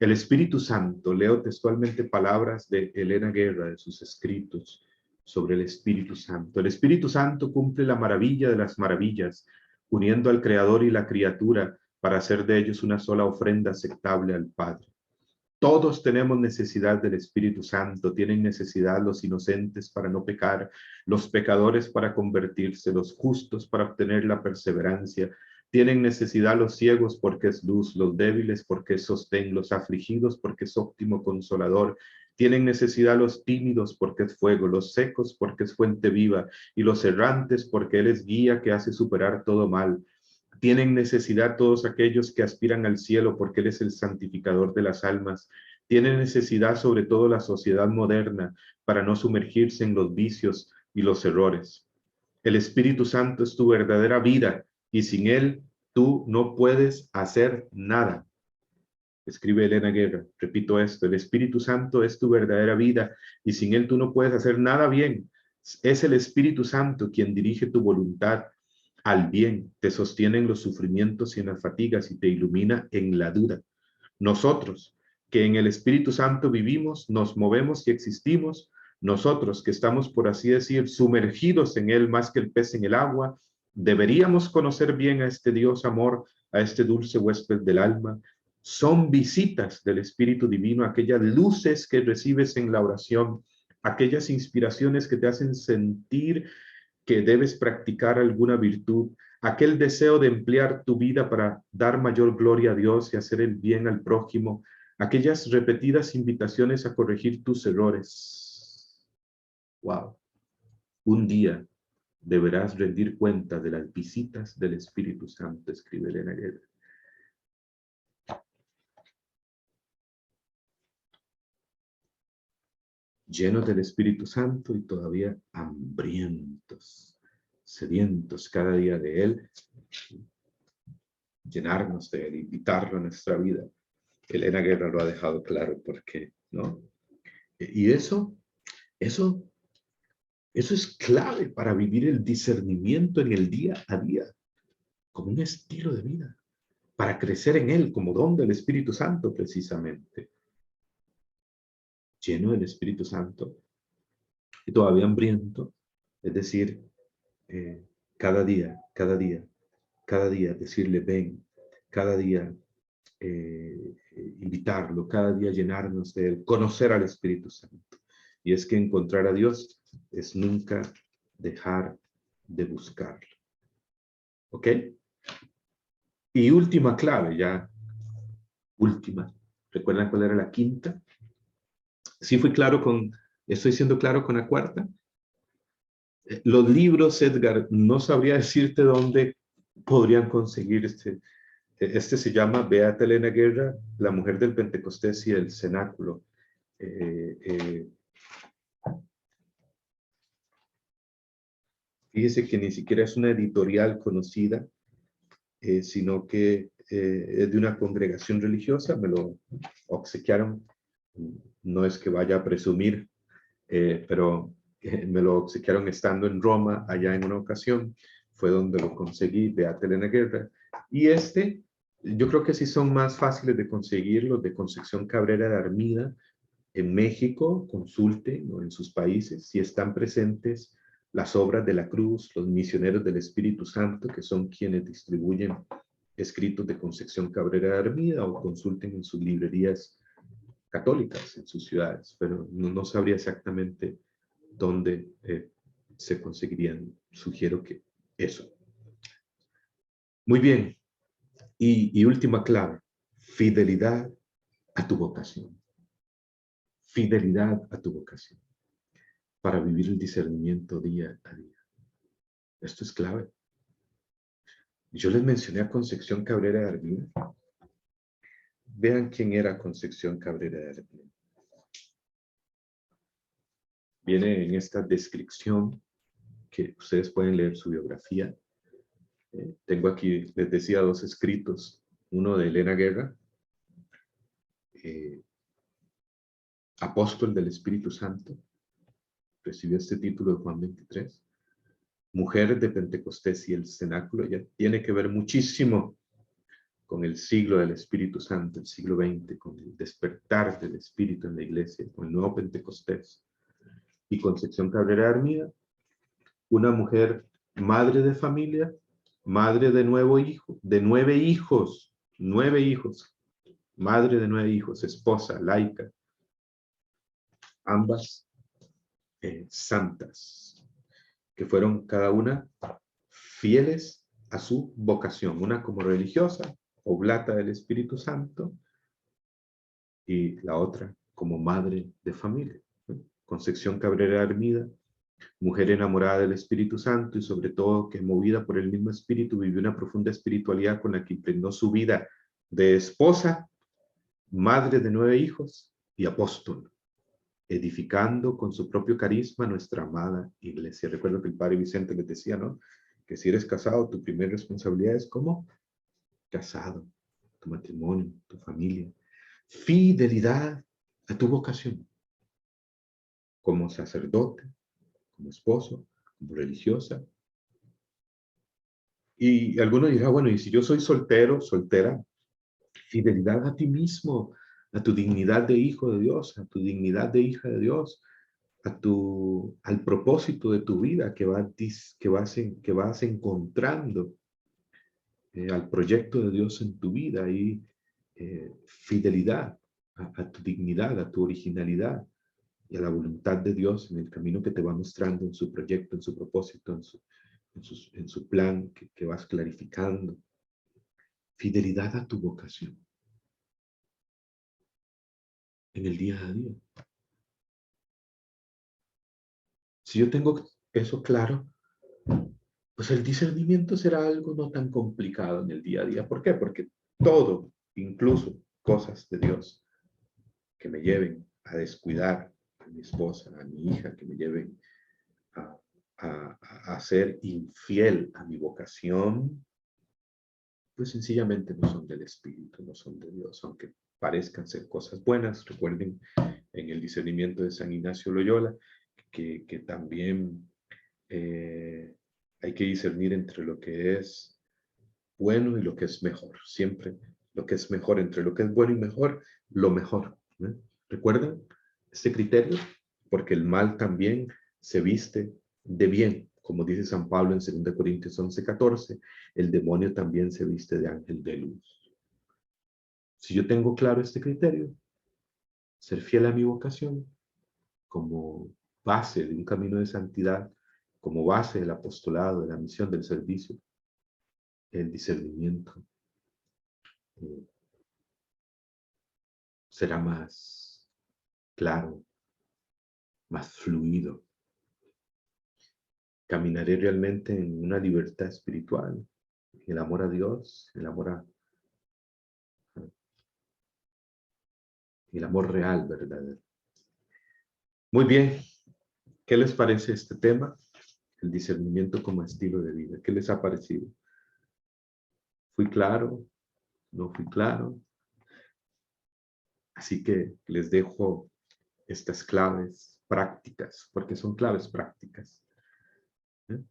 S1: El Espíritu Santo, leo textualmente palabras de Elena Guerra, de sus escritos sobre el Espíritu Santo. El Espíritu Santo cumple la maravilla de las maravillas, uniendo al Creador y la criatura para hacer de ellos una sola ofrenda aceptable al Padre. Todos tenemos necesidad del Espíritu Santo, tienen necesidad los inocentes para no pecar, los pecadores para convertirse, los justos para obtener la perseverancia. Tienen necesidad los ciegos porque es luz, los débiles porque es sostén, los afligidos porque es óptimo consolador. Tienen necesidad los tímidos porque es fuego, los secos porque es fuente viva y los errantes porque Él es guía que hace superar todo mal. Tienen necesidad todos aquellos que aspiran al cielo porque Él es el santificador de las almas. Tienen necesidad sobre todo la sociedad moderna para no sumergirse en los vicios y los errores. El Espíritu Santo es tu verdadera vida y sin Él tú no puedes hacer nada. Escribe Elena Guerra, repito esto, el Espíritu Santo es tu verdadera vida y sin él tú no puedes hacer nada bien. Es el Espíritu Santo quien dirige tu voluntad al bien, te sostiene en los sufrimientos y en las fatigas y te ilumina en la duda. Nosotros, que en el Espíritu Santo vivimos, nos movemos y existimos, nosotros que estamos, por así decir, sumergidos en él más que el pez en el agua, deberíamos conocer bien a este Dios amor, a este dulce huésped del alma. Son visitas del Espíritu Divino, aquellas luces que recibes en la oración, aquellas inspiraciones que te hacen sentir que debes practicar alguna virtud, aquel deseo de emplear tu vida para dar mayor gloria a Dios y hacer el bien al prójimo, aquellas repetidas invitaciones a corregir tus errores. Wow. Un día deberás rendir cuenta de las visitas del Espíritu Santo, escribe Elena Guerra. Llenos del Espíritu Santo y todavía hambrientos, sedientos cada día de Él, llenarnos de Él, invitarlo a nuestra vida. Elena Guerra lo ha dejado claro, porque, ¿no? Y eso es clave para vivir el discernimiento en el día a día, como un estilo de vida, para crecer en Él como don del Espíritu Santo, precisamente. Lleno del Espíritu Santo y todavía hambriento, es decir, cada día, decirle ven, cada día invitarlo, cada día llenarnos de él, conocer al Espíritu Santo. Y es que encontrar a Dios es nunca dejar de buscarlo. ¿Ok? Y última clave, ya última. ¿Recuerdan cuál era la quinta? Sí fui claro estoy siendo claro con la cuarta. Los libros, Edgar, no sabría decirte dónde podrían conseguir este se llama Beata Elena Guerra, la mujer del Pentecostés y el cenáculo. Fíjese que ni siquiera es una editorial conocida, sino que es de una congregación religiosa, me lo obsequiaron, no es que vaya a presumir, pero me lo obsequiaron estando en Roma, allá en una ocasión, fue donde lo conseguí, Beata Elena Guerra, y yo creo que sí son más fáciles de conseguir los de Concepción Cabrera de Armida, en México, consulten, ¿no?, en sus países, si están presentes las obras de la cruz, los misioneros del Espíritu Santo, que son quienes distribuyen escritos de Concepción Cabrera de Armida, o consulten en sus librerías católicas en sus ciudades, pero no sabría exactamente dónde se conseguirían. Sugiero que eso. Muy bien. Y última clave, fidelidad a tu vocación. Fidelidad a tu vocación para vivir el discernimiento día a día. Esto es clave. Yo les mencioné a Concepción Cabrera de Armida. Vean quién era Concepción Cabrera de Armida. Viene en esta descripción que ustedes pueden leer su biografía. Tengo aquí, les decía, dos escritos. Uno de Elena Guerra, apóstol del Espíritu Santo. Recibió este título de Juan 23. Mujeres de Pentecostés y el cenáculo. Ya tiene que ver muchísimo con el siglo del Espíritu Santo, el siglo XX, con el despertar del Espíritu en la iglesia, con el nuevo Pentecostés. Y Concepción Cabrera de Armida, una mujer madre de familia, madre de 9 hijos, 9 hijos, madre de 9 hijos, esposa, laica, ambas santas, que fueron cada una fieles a su vocación, una como religiosa, oblata del Espíritu Santo, y la otra como madre de familia. Concepción Cabrera Armida, mujer enamorada del Espíritu Santo y sobre todo que movida por el mismo Espíritu vivió una profunda espiritualidad con la que impregnó su vida de esposa, madre de 9 hijos y apóstol, edificando con su propio carisma nuestra amada iglesia. Recuerdo que el padre Vicente les decía, ¿no?, que si eres casado, tu primera responsabilidad es ¿cómo? casado, tu matrimonio, tu familia. Fidelidad a tu vocación como sacerdote, como esposo, como religiosa. Y alguno dirá, bueno, y si yo soy soltero, soltera, fidelidad a ti mismo, a tu dignidad de hijo de Dios, a tu dignidad de hija de Dios, al propósito de tu vida que vas encontrando, al proyecto de Dios en tu vida y fidelidad a tu dignidad, a tu originalidad y a la voluntad de Dios en el camino que te va mostrando en su proyecto, en su propósito, en su plan que vas clarificando. Fidelidad a tu vocación en el día a día. Si yo tengo eso claro, pues el discernimiento será algo no tan complicado en el día a día. ¿Por qué? Porque todo, incluso cosas de Dios que me lleven a descuidar a mi esposa, a mi hija, que me lleven a, a ser infiel a mi vocación, pues sencillamente no son del Espíritu, no son de Dios, aunque parezcan ser cosas buenas. Recuerden en el discernimiento de San Ignacio Loyola que también hay que discernir entre lo que es bueno y lo que es mejor. Siempre lo que es mejor, entre lo que es bueno y mejor, lo mejor. ¿Eh? ¿Recuerdan este criterio? Porque el mal también se viste de bien, como dice San Pablo en 2 Corintios 11:14, el demonio también se viste de ángel de luz. Si yo tengo claro este criterio, ser fiel a mi vocación como base de un camino de santidad, como base del apostolado, de la misión, del servicio, el discernimiento eh, será más claro, más fluido. Caminaré realmente en una libertad espiritual, el amor a Dios, el amor real, verdadero. Muy bien, ¿qué les parece este tema? El discernimiento como estilo de vida. ¿Qué les ha parecido? ¿Fui claro? ¿No fui claro? Así que les dejo estas claves prácticas, porque son claves prácticas. ¿Eh?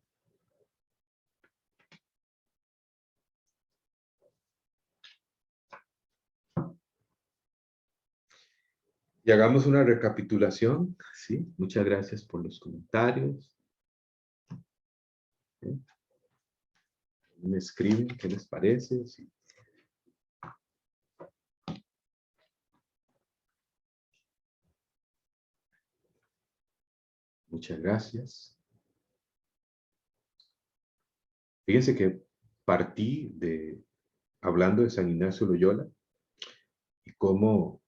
S1: Y hagamos una recapitulación, ¿sí? Muchas gracias por los comentarios. ¿Sí? Me escriben qué les parece. ¿Sí? Muchas gracias. Fíjense que partí hablando de San Ignacio Loyola y cómo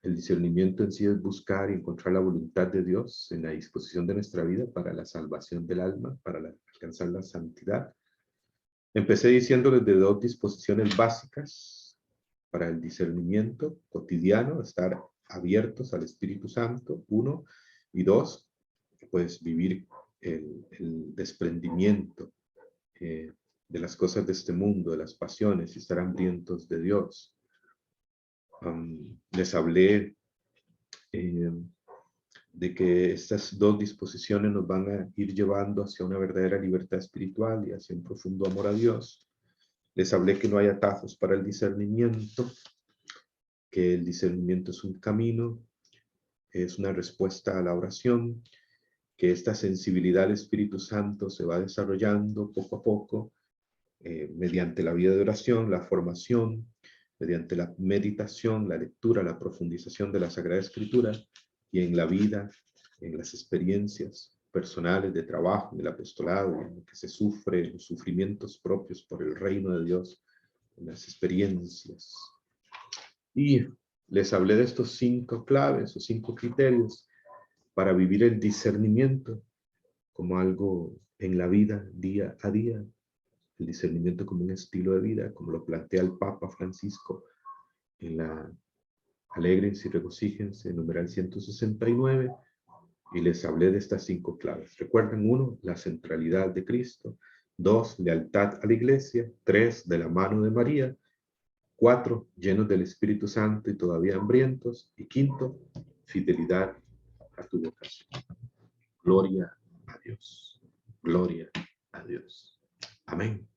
S1: el discernimiento en sí es buscar y encontrar la voluntad de Dios en la disposición de nuestra vida para la salvación del alma, para alcanzar la santidad. Empecé diciéndoles de dos disposiciones básicas para el discernimiento cotidiano, estar abiertos al Espíritu Santo, uno, y dos, pues vivir el desprendimiento de las cosas de este mundo, de las pasiones, y estar hambrientos de Dios. Les hablé eh, de que estas dos disposiciones nos van a ir llevando hacia una verdadera libertad espiritual y hacia un profundo amor a Dios. Les hablé que no hay atajos para el discernimiento, que el discernimiento es un camino, es una respuesta a la oración, que esta sensibilidad al Espíritu Santo se va desarrollando poco a poco mediante la vida de oración, la formación, mediante la meditación, la lectura, la profundización de la Sagrada Escritura y en la vida, en las experiencias personales de trabajo, del apostolado, en lo que se sufre, los sufrimientos propios por el reino de Dios, en las experiencias. Y les hablé de estos 5 claves o 5 criterios para vivir el discernimiento como algo en la vida día a día, el discernimiento como un estilo de vida, como lo plantea el Papa Francisco en la Alégrense y regocíjense, numeral 169, y les hablé de estas 5 claves. Recuerden, 1, la centralidad de Cristo, 2, lealtad a la iglesia. 3, de la mano de María. 4, llenos del Espíritu Santo y todavía hambrientos. Y 5, fidelidad a tu vocación. Gloria a Dios. Gloria a Dios. Amén.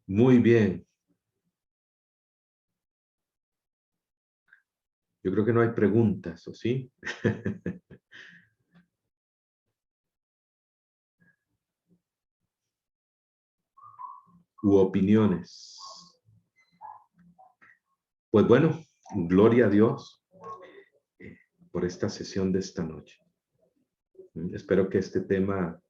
S1: Muy bien. Yo creo que no hay preguntas, ¿o sí? U opiniones. Pues bueno, gloria a Dios por esta sesión de esta noche. Espero que este tema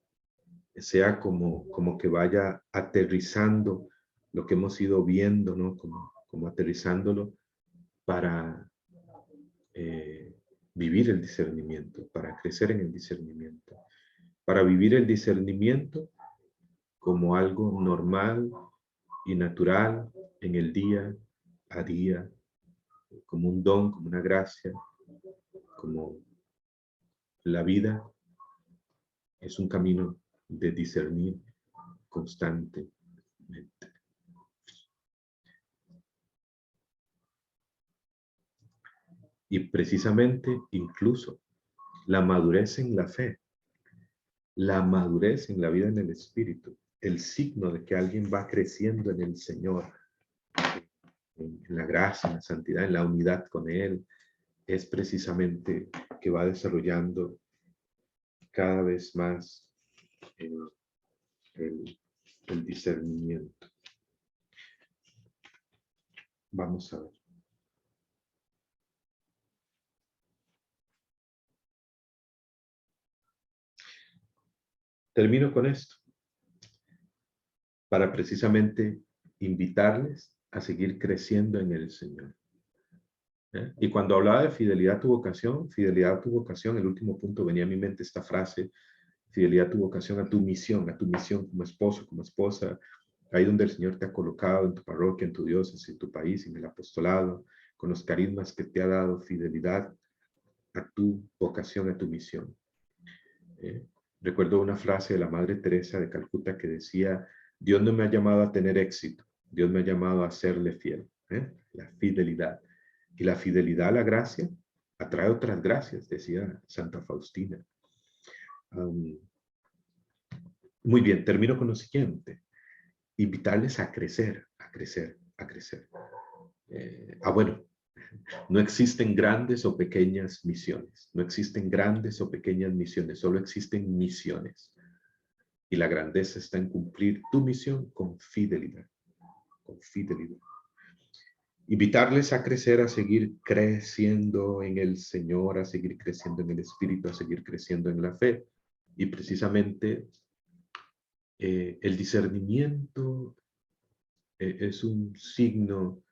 S1: sea como que vaya aterrizando lo que hemos ido viendo, ¿no? Como aterrizándolo para vivir el discernimiento, para crecer en el discernimiento, para vivir el discernimiento como algo normal y natural en el día a día, como un don, como una gracia, como la vida es un camino de discernir constantemente. Y precisamente incluso la madurez en la fe, la madurez en la vida en el Espíritu, el signo de que alguien va creciendo en el Señor, en la gracia, en la santidad, en la unidad con Él, es precisamente que va desarrollando cada vez más el, el discernimiento. Vamos a ver. Termino con esto, para precisamente invitarles a seguir creciendo en el Señor. Y cuando hablaba de fidelidad a tu vocación, el último punto venía a mi mente esta frase, fidelidad a tu vocación, a tu misión como esposo, como esposa, ahí donde el Señor te ha colocado, en tu parroquia, en tu diócesis, en tu país, en el apostolado, con los carismas que te ha dado, fidelidad a tu vocación, a tu misión. Recuerdo una frase de la Madre Teresa de Calcuta que decía, Dios no me ha llamado a tener éxito, Dios me ha llamado a serle fiel. La fidelidad. Y la fidelidad a la gracia atrae otras gracias, decía Santa Faustina. Muy bien, termino con lo siguiente. Invitarles a crecer, a crecer, a crecer. Bueno, no existen grandes o pequeñas misiones. No existen grandes o pequeñas misiones, solo existen misiones. Y la grandeza está en cumplir tu misión con fidelidad. Con fidelidad. Invitarles a crecer, a seguir creciendo en el Señor, a seguir creciendo en el Espíritu, a seguir creciendo en la fe. Y precisamente el discernimiento es un signo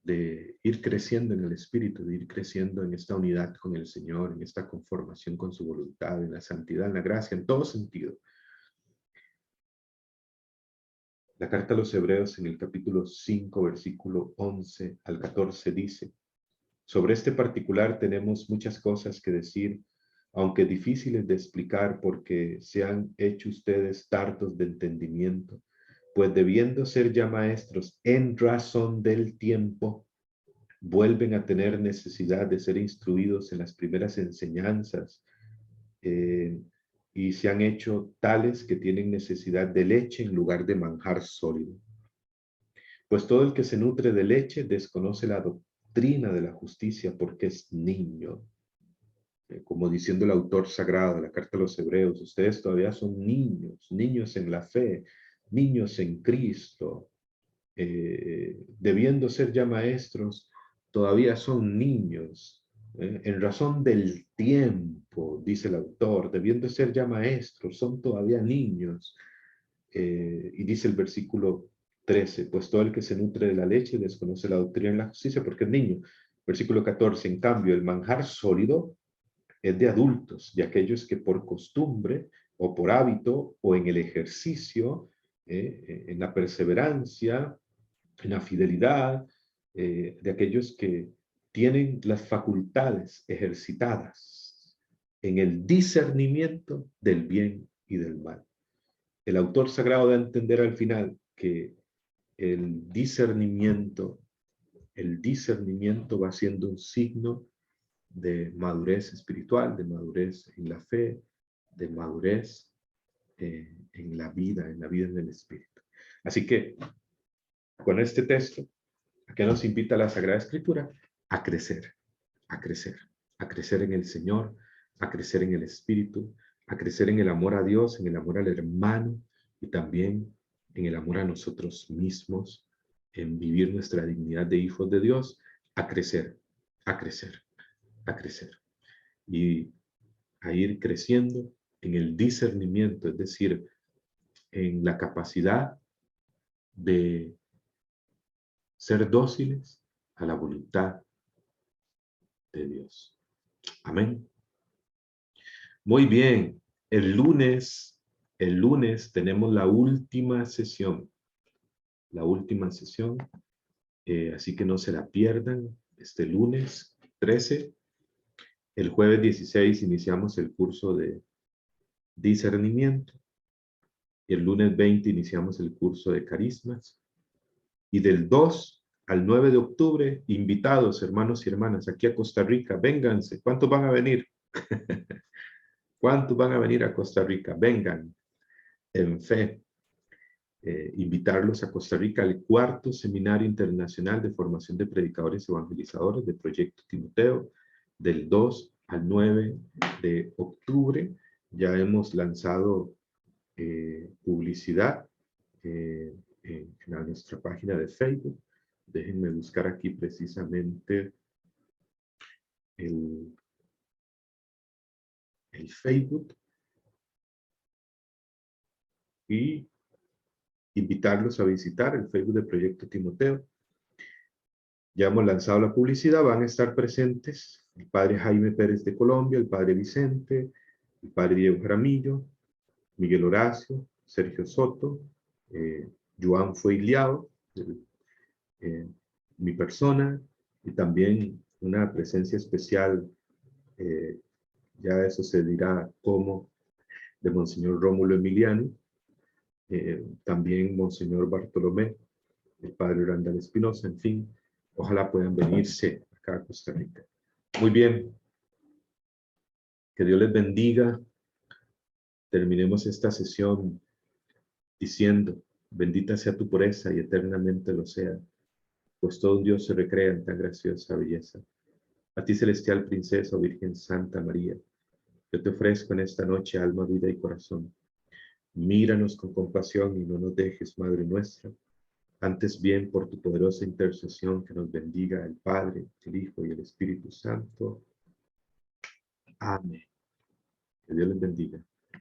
S1: de ir creciendo en el Espíritu, de ir creciendo en esta unidad con el Señor, en esta conformación con su voluntad, en la santidad, en la gracia, en todo sentido. La carta a los Hebreos en el capítulo 5, versículo 11 al 14 dice, sobre este particular tenemos muchas cosas que decir, aunque difíciles de explicar porque se han hecho ustedes tardos de entendimiento, pues debiendo ser ya maestros en razón del tiempo, vuelven a tener necesidad de ser instruidos en las primeras enseñanzas y se han hecho tales que tienen necesidad de leche en lugar de manjar sólido. Pues todo el que se nutre de leche desconoce la doctrina de la justicia porque es niño. Como diciendo el autor sagrado de la carta a los Hebreos, ustedes todavía son niños, niños en la fe, niños en Cristo, debiendo ser ya maestros, todavía son niños, en razón del tiempo, dice el autor, debiendo ser ya maestros, son todavía niños. Y dice el versículo 13, pues todo el que se nutre de la leche desconoce la doctrina de la justicia porque es niño. Versículo 14, en cambio, el manjar sólido es de adultos, de aquellos que por costumbre o por hábito o en el ejercicio en la perseverancia, en la fidelidad, de aquellos que tienen las facultades ejercitadas en el discernimiento del bien y del mal. El autor sagrado da a entender al final que el discernimiento va siendo un signo de madurez espiritual, de madurez en la fe, de madurez en la vida en el espíritu. Así que con este texto, ¿a qué nos invita la Sagrada Escritura? A crecer, a crecer, a crecer en el Señor, a crecer en el espíritu, a crecer en el amor a Dios, en el amor al hermano y también en el amor a nosotros mismos, en vivir nuestra dignidad de hijos de Dios, a crecer, a crecer, a crecer. Y a ir creciendo en el discernimiento, es decir, en la capacidad de ser dóciles a la voluntad de Dios. Amén. Muy bien. El lunes tenemos la última sesión. La última sesión. Así que no se la pierdan. Este lunes 13. El jueves 16 iniciamos el curso de discernimiento. Y el lunes 20 iniciamos el curso de carismas. Y del 2 al 9 de octubre, invitados, hermanos y hermanas, aquí a Costa Rica, vénganse. ¿Cuántos van a venir? ¿Cuántos van a venir a Costa Rica? Vengan en fe. Invitarlos a Costa Rica al 4º Seminario Internacional de Formación de Predicadores y Evangelizadores de Proyecto Timoteo, del 2 al 9 de octubre. Ya hemos lanzado publicidad en nuestra página de Facebook. Déjenme buscar aquí precisamente el Facebook y invitarlos a visitar el Facebook de Proyecto Timoteo. Ya hemos lanzado la publicidad, van a estar presentes el padre Jaime Pérez de Colombia, el padre Vicente, el padre Diego Jaramillo, Miguel Horacio, Sergio Soto, Joan Foiliao, mi persona, y también una presencia especial, ya eso se dirá como, de Monseñor Rómulo Emiliano, también Monseñor Bartolomé, el padre Randall Espinosa, en fin, ojalá puedan venirse acá a Costa Rica. Muy bien, que Dios les bendiga. Terminemos esta sesión diciendo, bendita sea tu pureza y eternamente lo sea, pues todo un Dios se recrea en tan graciosa belleza. A ti, celestial princesa, Virgen Santa María, yo te ofrezco en esta noche alma, vida y corazón. Míranos con compasión y no nos dejes, Madre nuestra. Antes bien, por tu poderosa intercesión, que nos bendiga el Padre, el Hijo y el Espíritu Santo. Amén. Que Dios les bendiga.